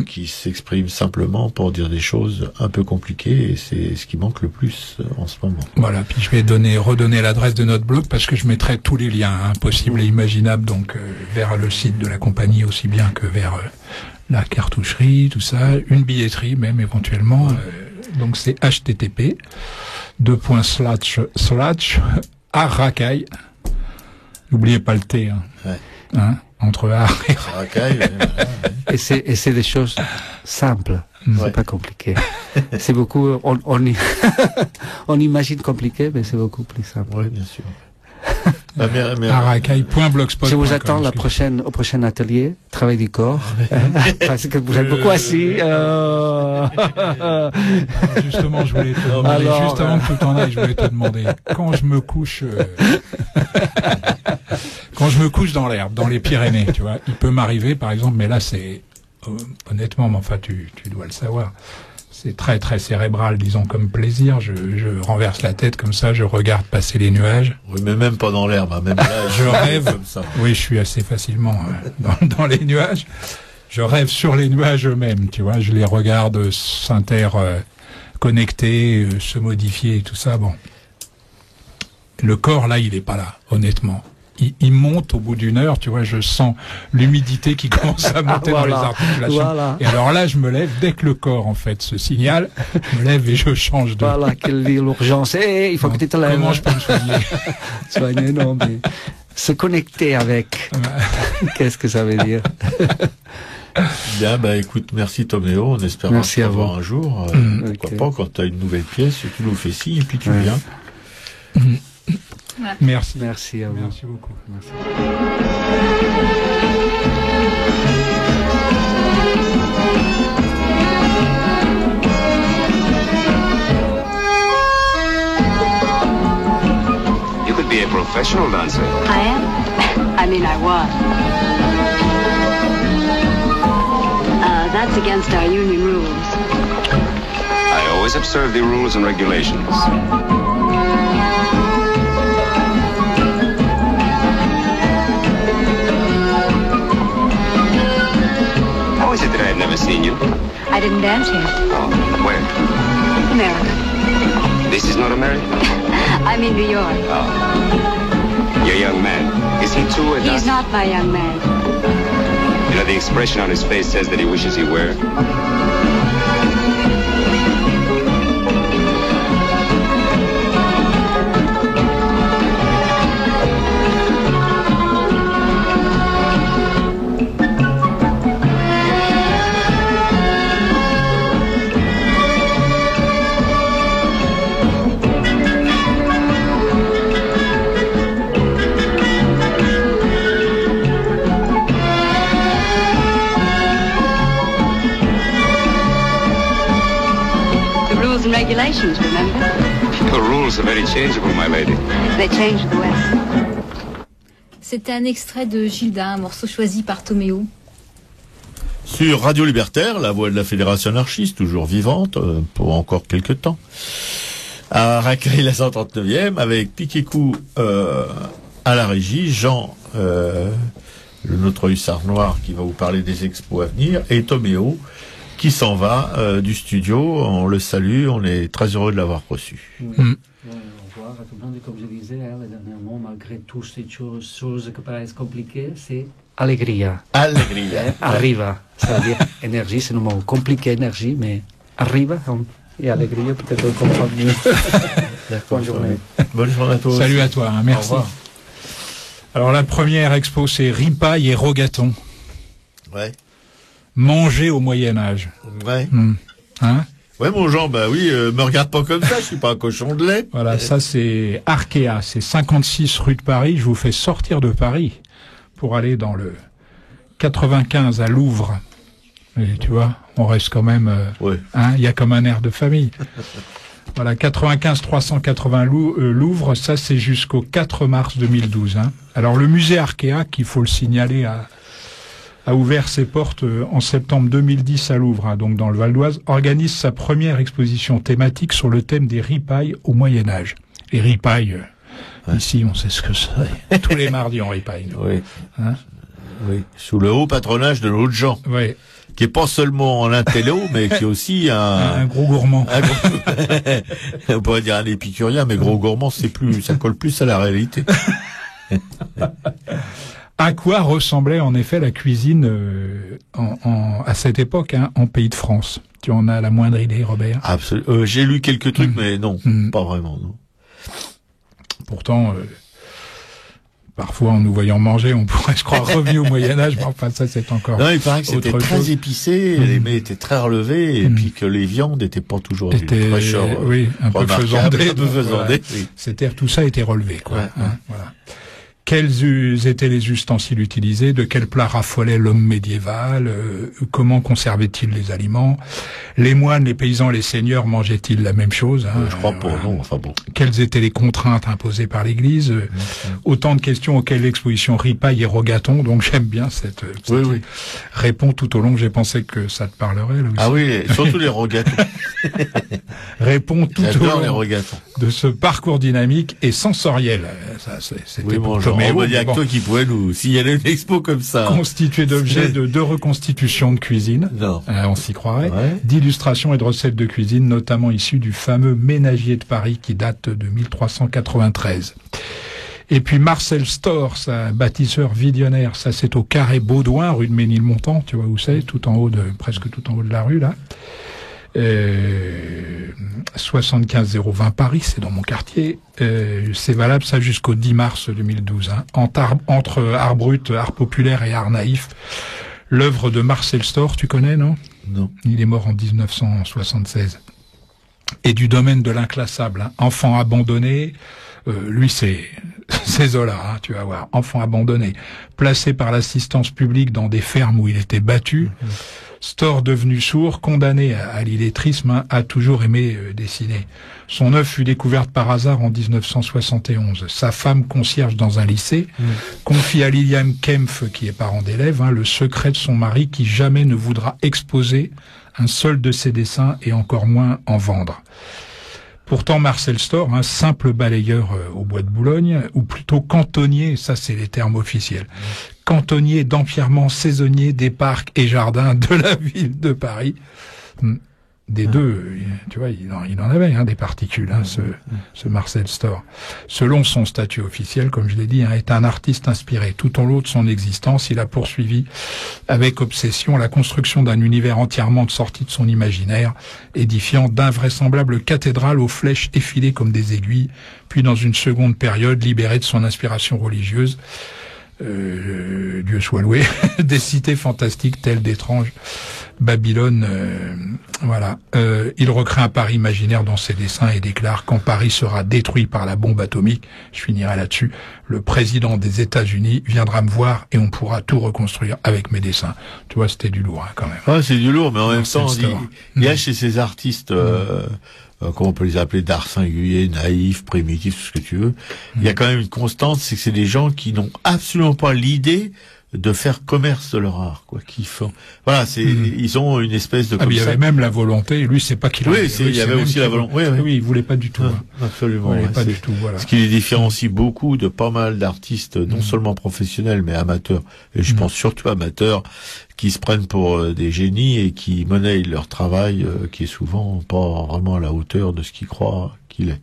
qui s'expriment simplement pour dire des choses un peu compliquées, et c'est ce qui manque le plus en ce moment. Voilà, puis je vais redonner l'adresse de notre blog parce que je mettrai tous les liens possibles et imaginables donc vers le site de la compagnie aussi bien que vers la cartoucherie, tout ça, une billetterie même éventuellement. Donc c'est http://arracaille. N'oubliez pas le T, hein. Ouais. Hein, entre art et Racaille, voilà. Et c'est des choses simples. C'est Ouais. pas compliqué. C'est beaucoup, on imagine compliqué, mais c'est beaucoup plus simple. Oui, bien sûr. Ah, arracaille.blogspot.com. Je vous attends au prochain atelier, travail du corps, parce que vous êtes beaucoup assis. Justement, je voulais te demander, juste avant que tu t'en ailles, je voulais te demander, quand je me couche dans l'herbe, dans les Pyrénées, tu vois, il peut m'arriver, par exemple, mais là c'est, honnêtement, mais enfin tu dois le savoir, c'est très très cérébral, disons, comme plaisir, je renverse la tête comme ça, je regarde passer les nuages. Oui, mais même pas dans l'herbe, hein, même là, Je rêve, comme ça. oui, je suis assez facilement dans les nuages. Je rêve sur les nuages eux-mêmes, tu vois. Je les regarde s'interconnecter, se modifier et tout ça. Bon, le corps là, il est pas là, honnêtement. Il monte au bout d'une heure, tu vois. Je sens l'humidité qui commence à monter dans les articulations. Voilà. Et alors là, je me lève dès que le corps en fait se signale. Je me lève et je change de. Voilà, quelle est l'urgence. Il faut que tu te lèves. Comment je peux me soigner? Soigner, non, mais se connecter avec. Qu'est-ce que ça veut dire? Bien, bah écoute, merci Toméo, on espère Merci te à revoir vous. un jour. Pourquoi Ok. pas, quand tu as une nouvelle pièce, tu nous fais signe et puis tu viens. Merci. Merci à vous. Merci beaucoup. Merci. You could be a professional dancer. I am. I mean, I was. That's against our union rules. I always observe the rules and regulations. How is it that I have never seen you? I didn't dance here. Oh, where? America. This is not America. I'm in New York. Your young man. Is he too a He's dancer? not my young man. You know, the expression on his face says that he wishes he were. The rules and regulations, remember? The rules are very changeable, my lady. They change the West. C'était un extrait de Gilda, un morceau choisi par Toméo. Sur Radio Libertaire, la voix de la Fédération anarchiste, toujours vivante, pour encore quelques temps. À Racaille, la 139e, avec Piquécou à la régie, Jean, notre hussard noir, qui va vous parler des expos à venir, et Toméo, qui s'en va du studio. On le salue, on est très heureux de l'avoir reçu. Au revoir à tout le monde. Et comme je disais, le dernier mot, malgré toutes ces choses qui paraissent compliquées, c'est alegria. Allegria. Arriva. Ça veut dire énergie, c'est le mot compliqué, énergie, mais arriva. Et alegria, peut-être on comprend mieux. Bonne journée. Bonne journée à toi. Salut à toi, hein, merci. Au revoir. Alors la première expo, c'est ripaille et rogaton. Ouais. Manger au Moyen-Âge. Ouais. Hein? Ouais, mon Jean, bah oui, me regarde pas comme ça, je suis pas un cochon de lait. Voilà, ça c'est Arkea, c'est 56 rue de Paris. Je vous fais sortir de Paris pour aller dans le 95 à Louvre. Et tu vois, on reste quand même... Ouais. Hein, il y a comme un air de famille. Voilà, 95 380 Louvre, ça c'est jusqu'au 4 mars 2012. Hein. Alors le musée Arkea, qu'il faut le signaler, a ouvert ses portes en septembre 2010 à Louvre, hein, donc dans le Val d'Oise, organise sa première exposition thématique sur le thème des ripailles au Moyen-Âge. Les ripailles, ici on sait ce que c'est. Tous les mardis on ripaille. nous. Oui. Hein? Oui. Sous le haut patronage de l'autre Jean, Ouais, qui est pas seulement un intello, mais qui est aussi un gros gourmand. un gros, on pourrait dire un épicurien, mais gros gourmand, c'est plus, ça colle plus à la réalité. À quoi ressemblait en effet la cuisine à cette époque, hein, en pays de France? Tu en as la moindre idée, Robert? Absolument. J'ai lu quelques trucs, mais non, pas vraiment, non. Pourtant, parfois, en nous voyant manger, on pourrait se croire revenu au Moyen-Âge, mais enfin, ça, c'est encore. Non, il paraît que c'était très épicé, les mets étaient très relevés, et puis que les viandes n'étaient pas toujours d'une fraîcheur. Oui, un peu faisandées. Voilà. Oui. C'était, tout ça était relevé, quoi. Ouais, ouais. Voilà. Quels étaient les ustensiles utilisés? De quel plat raffolait l'homme médiéval? Comment conservait-il les aliments? Les moines, les paysans, les seigneurs mangeaient-ils la même chose? Je crois pas, non. Enfin bon. Quelles étaient les contraintes imposées par l'Église? Autant de questions auxquelles l'exposition ripaille et rogaton. Donc j'aime bien cette oui. Répond tout au long. J'ai pensé que ça te parlerait là aussi. Ah oui, surtout les rogatons. Répond tout au long les rogatons. De ce parcours dynamique et sensoriel. Ça, c'était bon, genre, il y a que toi qui pourrais nous signaler une expo comme ça. Constitué d'objets de reconstitution de cuisine. Non. On s'y croirait. Ouais. D'illustrations et de recettes de cuisine, notamment issues du fameux Ménagier de Paris qui date de 1393. Et puis Marcel Storr, un bâtisseur visionnaire, ça c'est au Carré Baudouin, rue de Ménilmontant, tu vois où c'est, presque tout en haut de la rue là. 75 020 Paris, c'est dans mon quartier. C'est valable ça jusqu'au 10 mars 2012. Entre art brut, art populaire et art naïf. L'œuvre de Marcel Storr, tu connais, non? Non. Il est mort en 1976. Et du domaine de l'inclassable, enfant abandonné. Lui, c'est Zola, tu vas voir. Enfant abandonné, placé par l'assistance publique dans des fermes où il était battu. Storr, devenu sourd, condamné à l'illettrisme, a toujours aimé dessiner. Son œuvre fut découverte par hasard en 1971. Sa femme, concierge dans un lycée, confie à Liliane Kempf, qui est parent d'élève, le secret de son mari qui jamais ne voudra exposer un seul de ses dessins et encore moins en vendre. Pourtant, Marcel Storr, un simple balayeur au bois de Boulogne, ou plutôt cantonnier, ça c'est les termes officiels, cantonnier d'empierrement saisonnier des parcs et jardins de la ville de Paris. Des deux, tu vois, il en avait des particules, ce Marcel Storr. Selon son statut officiel, comme je l'ai dit, est un artiste inspiré. Tout au long de son existence, il a poursuivi avec obsession la construction d'un univers entièrement sorti de son imaginaire, édifiant d'invraisemblables cathédrales aux flèches effilées comme des aiguilles, puis dans une seconde période, libéré de son inspiration religieuse, Dieu soit loué, des cités fantastiques telles d'étranges Babylone, voilà. Il recrée un Paris imaginaire dans ses dessins et déclare: quand Paris sera détruit par la bombe atomique, je finirai là-dessus, le président des États-Unis viendra me voir et on pourra tout reconstruire avec mes dessins. Tu vois, c'était du lourd quand même. Ah, c'est du lourd, mais en même temps, il y a chez ces artistes, comment on peut les appeler, d'art singulier, naïf, primitif, tout ce que tu veux, il y a quand même une constante, c'est que c'est des gens qui n'ont absolument pas l'idée de faire commerce de leur art, quoi, qui font. Voilà, ils ont une espèce de. Il y avait même la volonté. Lui, c'est pas qu'il. Il y avait aussi la volonté. Oui, il voulait pas du tout. Absolument. Il voulait pas du tout. Voilà. Ce qui les différencie beaucoup de pas mal d'artistes, non seulement professionnels mais amateurs. Et je pense surtout amateurs, qui se prennent pour des génies et qui monnaient leur travail, qui est souvent pas vraiment à la hauteur de ce qu'ils croient qu'il est.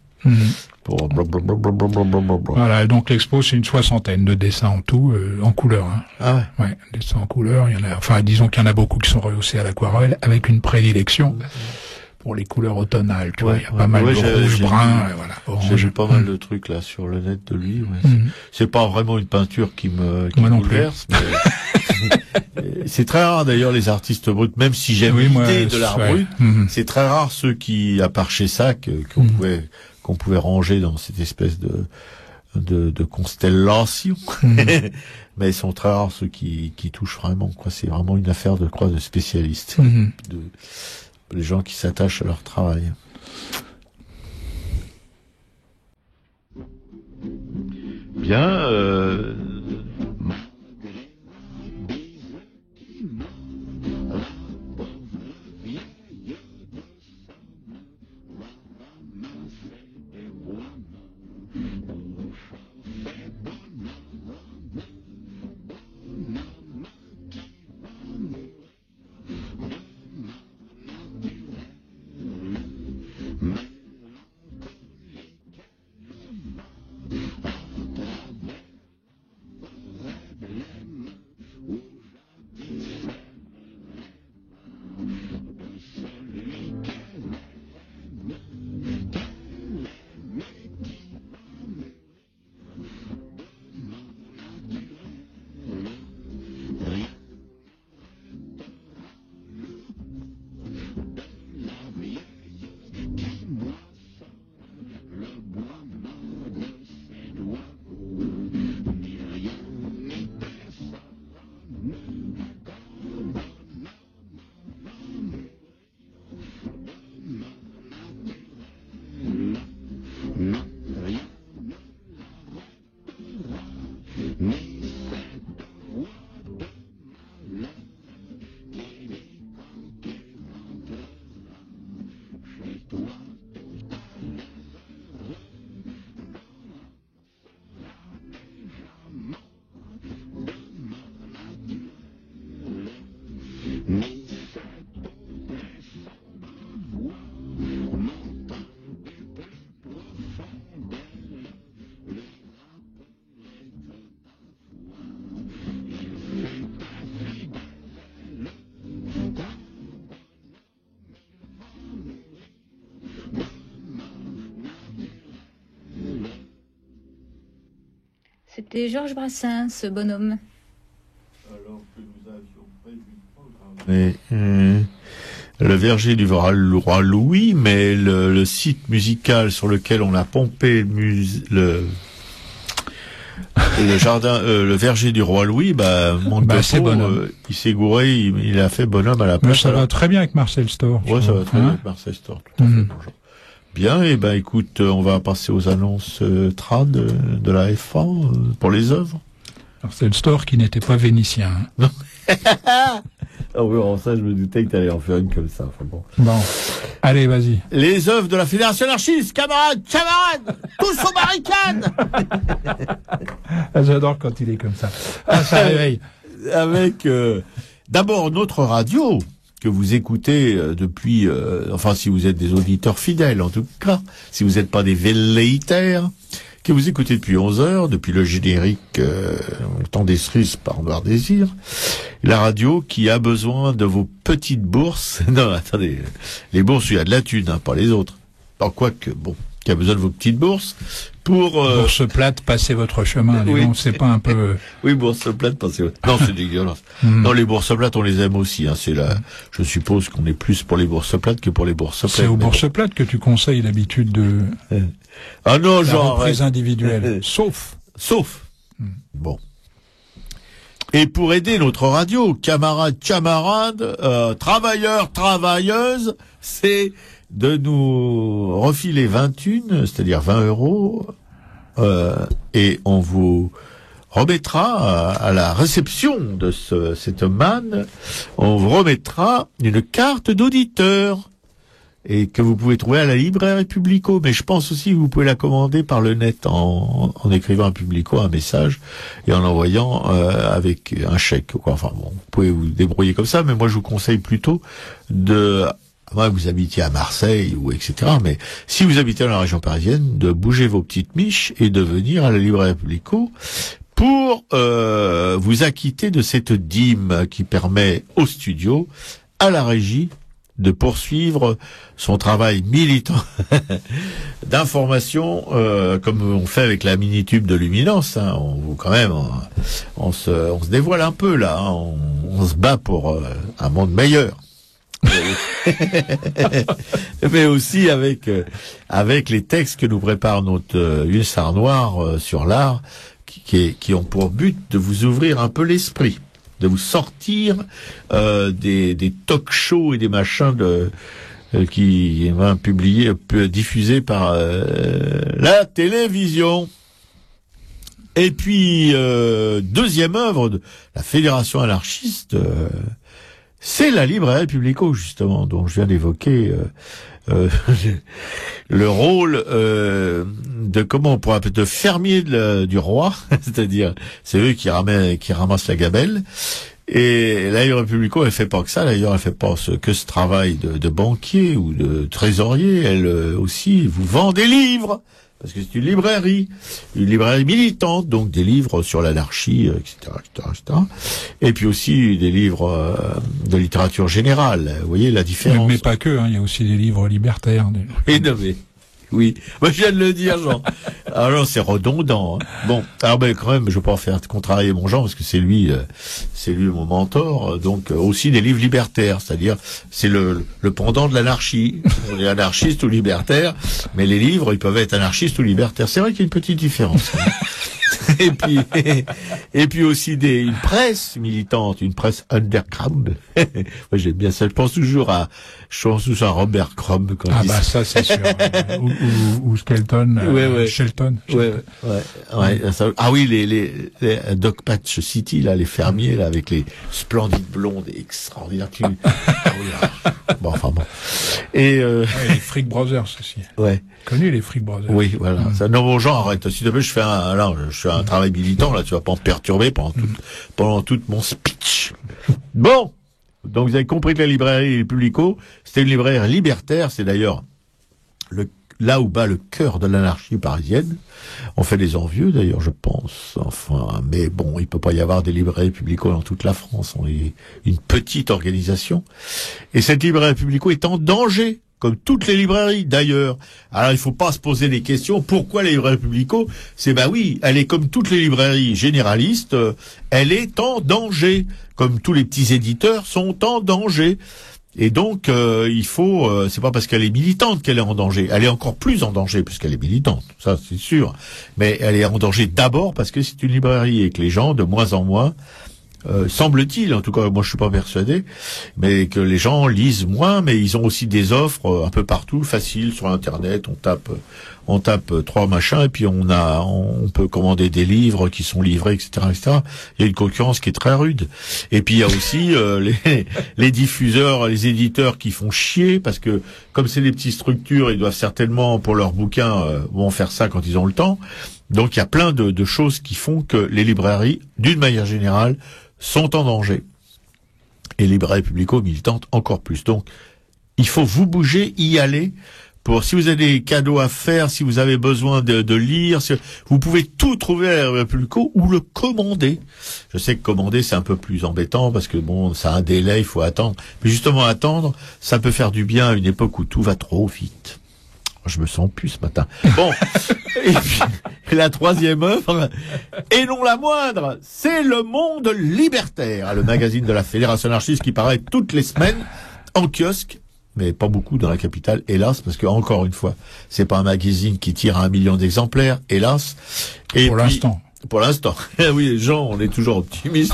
Voilà, donc l'expo, c'est une 60aine de dessins en tout, en couleur. Ah ouais. Ouais, dessins en couleur. Il y en a, enfin, disons qu'il y en a beaucoup qui sont rehaussés à l'aquarelle, avec une prédilection pour les couleurs automnales. Tu vois, il y a pas mal de rouge, brun, voilà. J'ai vu pas mal de trucs là sur le net de lui. Ouais. C'est pas vraiment une peinture qui me bouleverse, mais c'est très rare d'ailleurs les artistes bruts, même si j'aime l'idée de l'art brut, c'est très rare ceux qui, à part chez Sac, qu'on pouvait ranger dans cette espèce de constellation. Mais ils sont très rares ceux qui touchent vraiment, quoi. C'est vraiment une affaire de spécialistes, les gens qui s'attachent à leur travail. Bien, C'était Georges Brassens, ce bonhomme. Alors que nous avions prévu de programmer le verger du roi Louis, mais le site musical sur lequel on a pompé le jardin, le verger du roi Louis, manque de peau, il s'est gouré, il a fait bonhomme à la place. Mais ça va très bien avec Marcel Storr. Ouais, ça va très bien avec Marcel Storr, tout à fait. Bien, et écoute, on va passer aux annonces trad de la FA pour les œuvres. Marcel Storr qui n'était pas vénitien. Hein. Non. Ah oui, alors ça, je me doutais que t'allais en faire une comme ça. Enfin bon. Bon. Allez, vas-y. Les œuvres de la Fédération anarchiste, camarades, tous aux barricades. J'adore quand il est comme ça. Ah, ça réveille. Avec, d'abord, notre radio, que vous écoutez depuis, enfin, si vous êtes des auditeurs fidèles, en tout cas, si vous n'êtes pas des velléitaires, que vous écoutez depuis 11 heures, depuis le générique Temps des cerises par Noir Désir, la radio qui a besoin de vos petites bourses. Non, attendez, les bourses, il y a de la thune, hein, pas les autres. Alors, quoique, bon, qui a besoin de vos petites bourses pour... Bourse plate, passez votre chemin. Oui. Bon, c'est pas un peu... Oui, bourse plate, passez votre... Non, c'est dégueulasse. Non, les bourses plates, on les aime aussi. Hein, c'est je suppose qu'on est plus pour les bourses plates que pour les bourses plates. C'est aux bourses plates que tu conseilles l'habitude de... Ah non, la genre... reprise individuelle. Sauf. Bon. Et pour aider notre radio, camarades, travailleurs, travailleuses, c'est de nous refiler 21, c'est-à-dire 20 €, et on vous remettra à la réception de cette manne, on vous remettra une carte d'auditeur, et que vous pouvez trouver à la librairie Publico. Mais je pense aussi que vous pouvez la commander par le net en écrivant à Publico un message et en envoyant avec un chèque. Quoi. Enfin bon, vous pouvez vous débrouiller comme ça, mais moi je vous conseille plutôt à moins que vous habitiez à Marseille ou etc. Mais si vous habitez dans la région parisienne, de bouger vos petites miches et de venir à la librairie Publico pour vous acquitter de cette dîme qui permet au studio, à la régie, de poursuivre son travail militant d'information, comme on fait avec la mini-tube de Luminance. Hein. On se dévoile un peu là. Hein. On se bat pour un monde meilleur. Mais aussi avec les textes que nous prépare notre hussard noir sur l'art, qui ont pour but de vous ouvrir un peu l'esprit, de vous sortir des talk shows et des machins qui diffusés par la télévision. Et puis deuxième œuvre de la Fédération anarchiste, c'est la librairie Publico, justement, dont je viens d'évoquer le rôle de fermier du roi, c'est-à-dire c'est eux qui ramassent la gabelle. Et la librairie Publico, elle fait pas que ça. D'ailleurs, elle fait pas que ce travail de banquier ou de trésorier. Elle aussi vous vend des livres. Parce que c'est une librairie militante, donc des livres sur l'anarchie, etc., etc. Et puis aussi des livres de littérature générale. Vous voyez la différence. Mais pas que, hein, il y a aussi des livres libertaires. Oui, moi je viens de le dire, Jean. Alors c'est redondant. Hein. Bon, alors quand même, je vais pas en faire contrarier mon Jean parce que c'est lui mon mentor. Donc aussi des livres libertaires, c'est-à-dire c'est le pendant de l'anarchie. On est anarchiste ou libertaire, mais les livres ils peuvent être anarchistes ou libertaires. C'est vrai qu'il y a une petite différence. Hein. et puis aussi une presse militante, une presse underground. Moi j'aime bien ça. Je pense toujours à Robert Crumb quand il dit ça c'est sûr. ou Skelton, ouais. Shelton. Ouais. Ça, oui, les Dog Patch City là, les fermiers là avec les splendides blondes extraordinaires. Bon, enfin bon. Et les Freak Brothers aussi. Ouais. Connu les Freak Brothers. Oui, voilà. Non, bon, Jean, arrête. S'il te plaît, je fais un travail militant là. Tu vas pas me perturber pendant tout mon speech. Bon. Donc vous avez compris que la librairie Publico, c'était une librairie libertaire. C'est d'ailleurs là où bat le cœur de l'anarchie parisienne. On fait des envieux d'ailleurs, je pense. Enfin, mais bon, il peut pas y avoir des librairies Publico dans toute la France. On est une petite organisation. Et cette librairie Publico est en danger comme toutes les librairies d'ailleurs. Alors il faut pas se poser des questions. Pourquoi les librairies Publico? C'est oui, elle est comme toutes les librairies généralistes, elle est en danger, comme tous les petits éditeurs sont en danger. Et donc il faut, c'est pas parce qu'elle est militante qu'elle est en danger. Elle est encore plus en danger puisqu'elle est militante, ça c'est sûr. Mais elle est en danger d'abord parce que c'est une librairie et que les gens de moins en moins semble-t-il, en tout cas moi je suis pas persuadé, mais que les gens lisent moins, mais ils ont aussi des offres un peu partout, faciles sur internet, on tape 3 machins et puis on peut commander des livres qui sont livrés, etc., etc. Il y a une concurrence qui est très rude. Et puis il y a aussi les diffuseurs, les éditeurs qui font chier parce que comme c'est des petites structures, ils doivent certainement pour leurs bouquins vont faire ça quand ils ont le temps. Donc il y a plein de choses qui font que les librairies, d'une manière générale, sont en danger. Et les librairies Publico militantes encore plus. Donc, il faut vous bouger, y aller. Si vous avez des cadeaux à faire, si vous avez besoin de lire, vous pouvez tout trouver à la librairie Publico ou le commander. Je sais que commander, c'est un peu plus embêtant parce que ça a un délai, il faut attendre. Mais justement, attendre, ça peut faire du bien à une époque où tout va trop vite. Je me sens plus ce matin. Bon, et puis la troisième œuvre, et non la moindre, c'est Le Monde Libertaire, le magazine de la Fédération anarchiste qui paraît toutes les semaines en kiosque, mais pas beaucoup dans la capitale, hélas, parce que encore une fois, c'est pas un magazine qui tire à 1 million d'exemplaires, hélas. Et pour l'instant. Pour l'instant. Oui, les gens, on est toujours optimistes.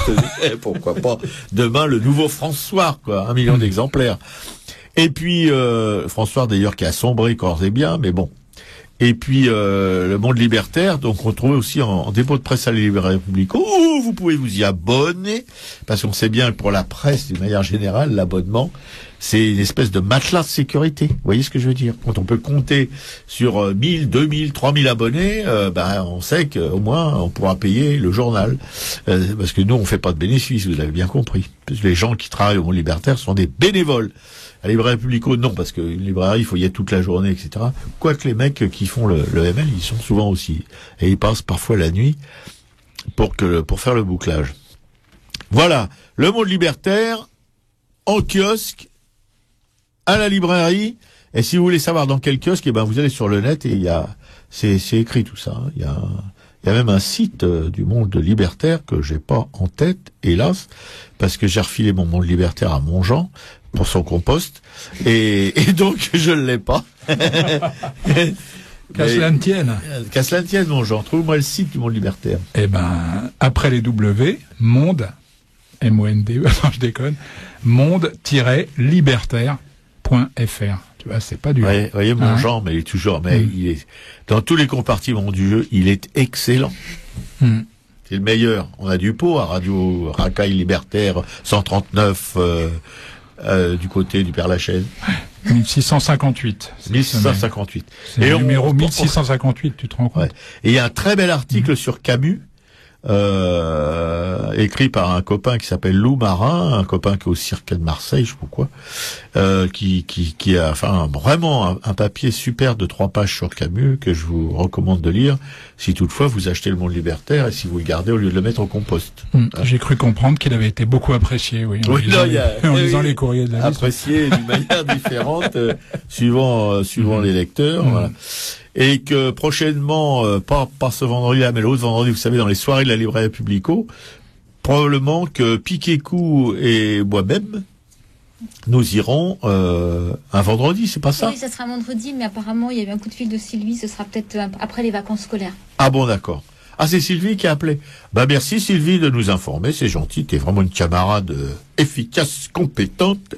Pourquoi pas demain le nouveau François, 1 million d'exemplaires. Et puis François d'ailleurs qui a sombré corps et bien, mais bon. Et puis Le Monde Libertaire, donc on trouve aussi en dépôt de presse à la librairie Publico, où vous pouvez vous y abonner, parce qu'on sait bien que pour la presse, d'une manière générale, l'abonnement, c'est une espèce de matelas de sécurité. Vous voyez ce que je veux dire? Quand on peut compter sur 1000, 2000, 3000 abonnés, on sait qu'au moins on pourra payer le journal. Parce que nous, on fait pas de bénéfices, vous l'avez bien compris. Les gens qui travaillent au Monde Libertaire sont des bénévoles. À la librairie Publico, non, parce qu'une librairie, il faut y être toute la journée, etc. Quoique les mecs qui font le ML, ils sont souvent aussi. Et ils passent parfois la nuit pour faire le bouclage. Voilà. Le Monde Libertaire, en kiosque, à la librairie. Et si vous voulez savoir dans quel kiosque, vous allez sur le net et c'est écrit tout ça. Il y a même un site du Monde Libertaire que j'ai pas en tête, hélas, parce que j'ai refilé mon Monde Libertaire à Montjean pour son compost, et donc je ne l'ai pas. Qu'à cela ne tienne. Qu'à cela ne tienne, Montjean. Trouve-moi le site du Monde Libertaire. Après les W, Monde, M-O-N-D-E, non, je déconne, monde-libertaire.fr. Tu vois, c'est pas du... Vous voyez, Montjean, mais il est toujours, il est, dans tous les compartiments du jeu, il est excellent. C'est le meilleur. On a du pot à Radio Racaille Libertaire 139, du côté du Père-Lachaise. 1658. 1658. C'est le numéro 1658, tu te rends compte? Ouais. Et il y a un très bel article sur Camus, écrit par un copain qui s'appelle Lou Marin, un copain qui est au Cirque de Marseille, je sais pas quoi, qui a vraiment un papier super de 3 pages sur Camus que je vous recommande de lire si toutefois vous achetez Le Monde Libertaire et si vous le gardez au lieu de le mettre au compost. J'ai cru comprendre qu'il avait été beaucoup apprécié, oui. En lisant les courriers de la liste. Apprécié d'une manière différente, suivant les lecteurs, voilà. Et que prochainement, pas ce vendredi-là, mais l'autre vendredi, vous savez, dans les soirées de la librairie Publico, probablement que Piquet-Cou et moi-même, nous irons un vendredi, c'est pas ça? Oui, ça sera vendredi, mais apparemment, il y a eu un coup de fil de Sylvie, ce sera peut-être après les vacances scolaires. Ah bon, d'accord. Ah, c'est Sylvie qui a appelé. Merci Sylvie de nous informer, c'est gentil, t'es vraiment une camarade efficace, compétente.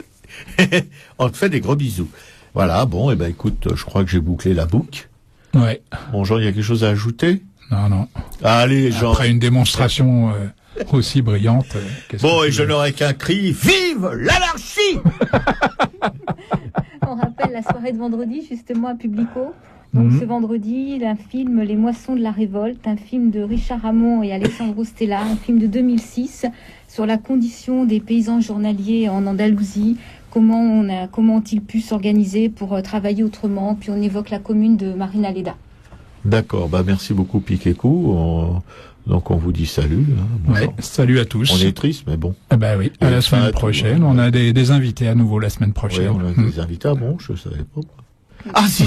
On te fait des gros bisous. Voilà, bon, écoute, je crois que j'ai bouclé la boucle. Ouais. Bon, Jean, il y a quelque chose à ajouter? Non. Allez, Jean. Après une démonstration aussi brillante. Et je n'aurai qu'un cri, vive l'anarchie! On rappelle la soirée de vendredi, justement, à Publico. Donc, ce vendredi, un film, Les Moissons de la Révolte, un film de Richard Ramon et Alexandre Stella, un film de 2006 sur la condition des paysans journaliers en Andalousie. Comment ont-ils pu s'organiser pour travailler autrement? Puis on évoque la commune de Marinaleda. D'accord, merci beaucoup Piquet-Cou. Donc on vous dit salut. Ouais, salut à tous. On est triste, mais bon. Oui, à la semaine prochaine. On a des invités à nouveau la semaine prochaine. Oui, on a des invités. Je savais pas. Ah si.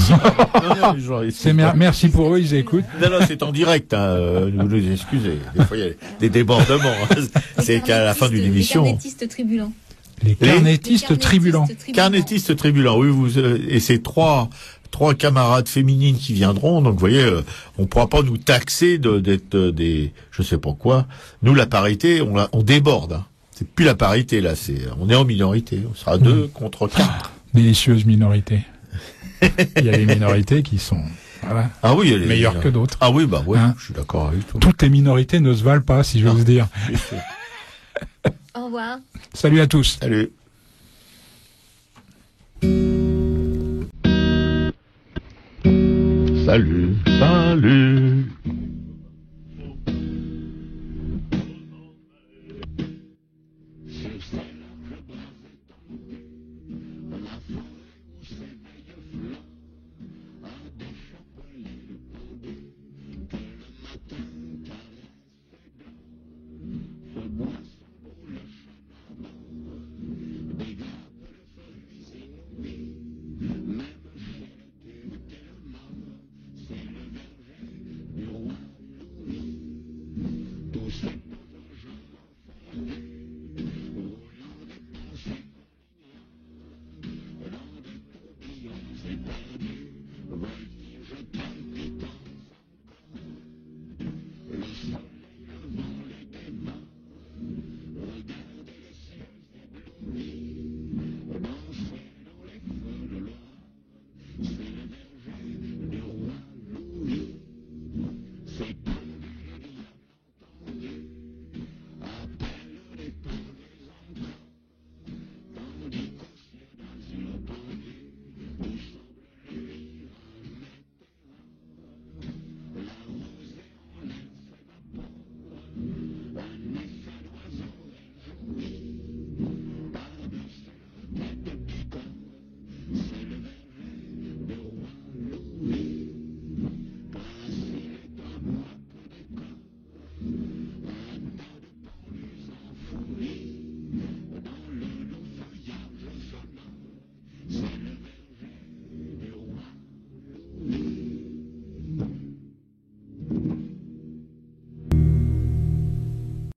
Merci pour eux, ils écoutent. Non, c'est en direct. Vous nous excusez. Des fois il y a des débordements. C'est qu'à la fin d'une émission. Les carnétistes tribulants. Les carnétistes tribulants. Carnétistes tribulants. Oui, et c'est trois camarades féminines qui viendront, donc vous voyez, on pourra pas nous taxer d'être des, je sais pas quoi. Nous, la parité, on déborde. Hein. C'est plus la parité là, on est en minorité. On sera 2 contre 4. Délicieuse minorité. Il y a des minorités qui sont meilleures que d'autres. Ah oui, je suis d'accord avec toi. Toutes les minorités ne se valent pas, si j'ose dire. Au revoir. Salut à tous. Salut. Salut. Tout ça.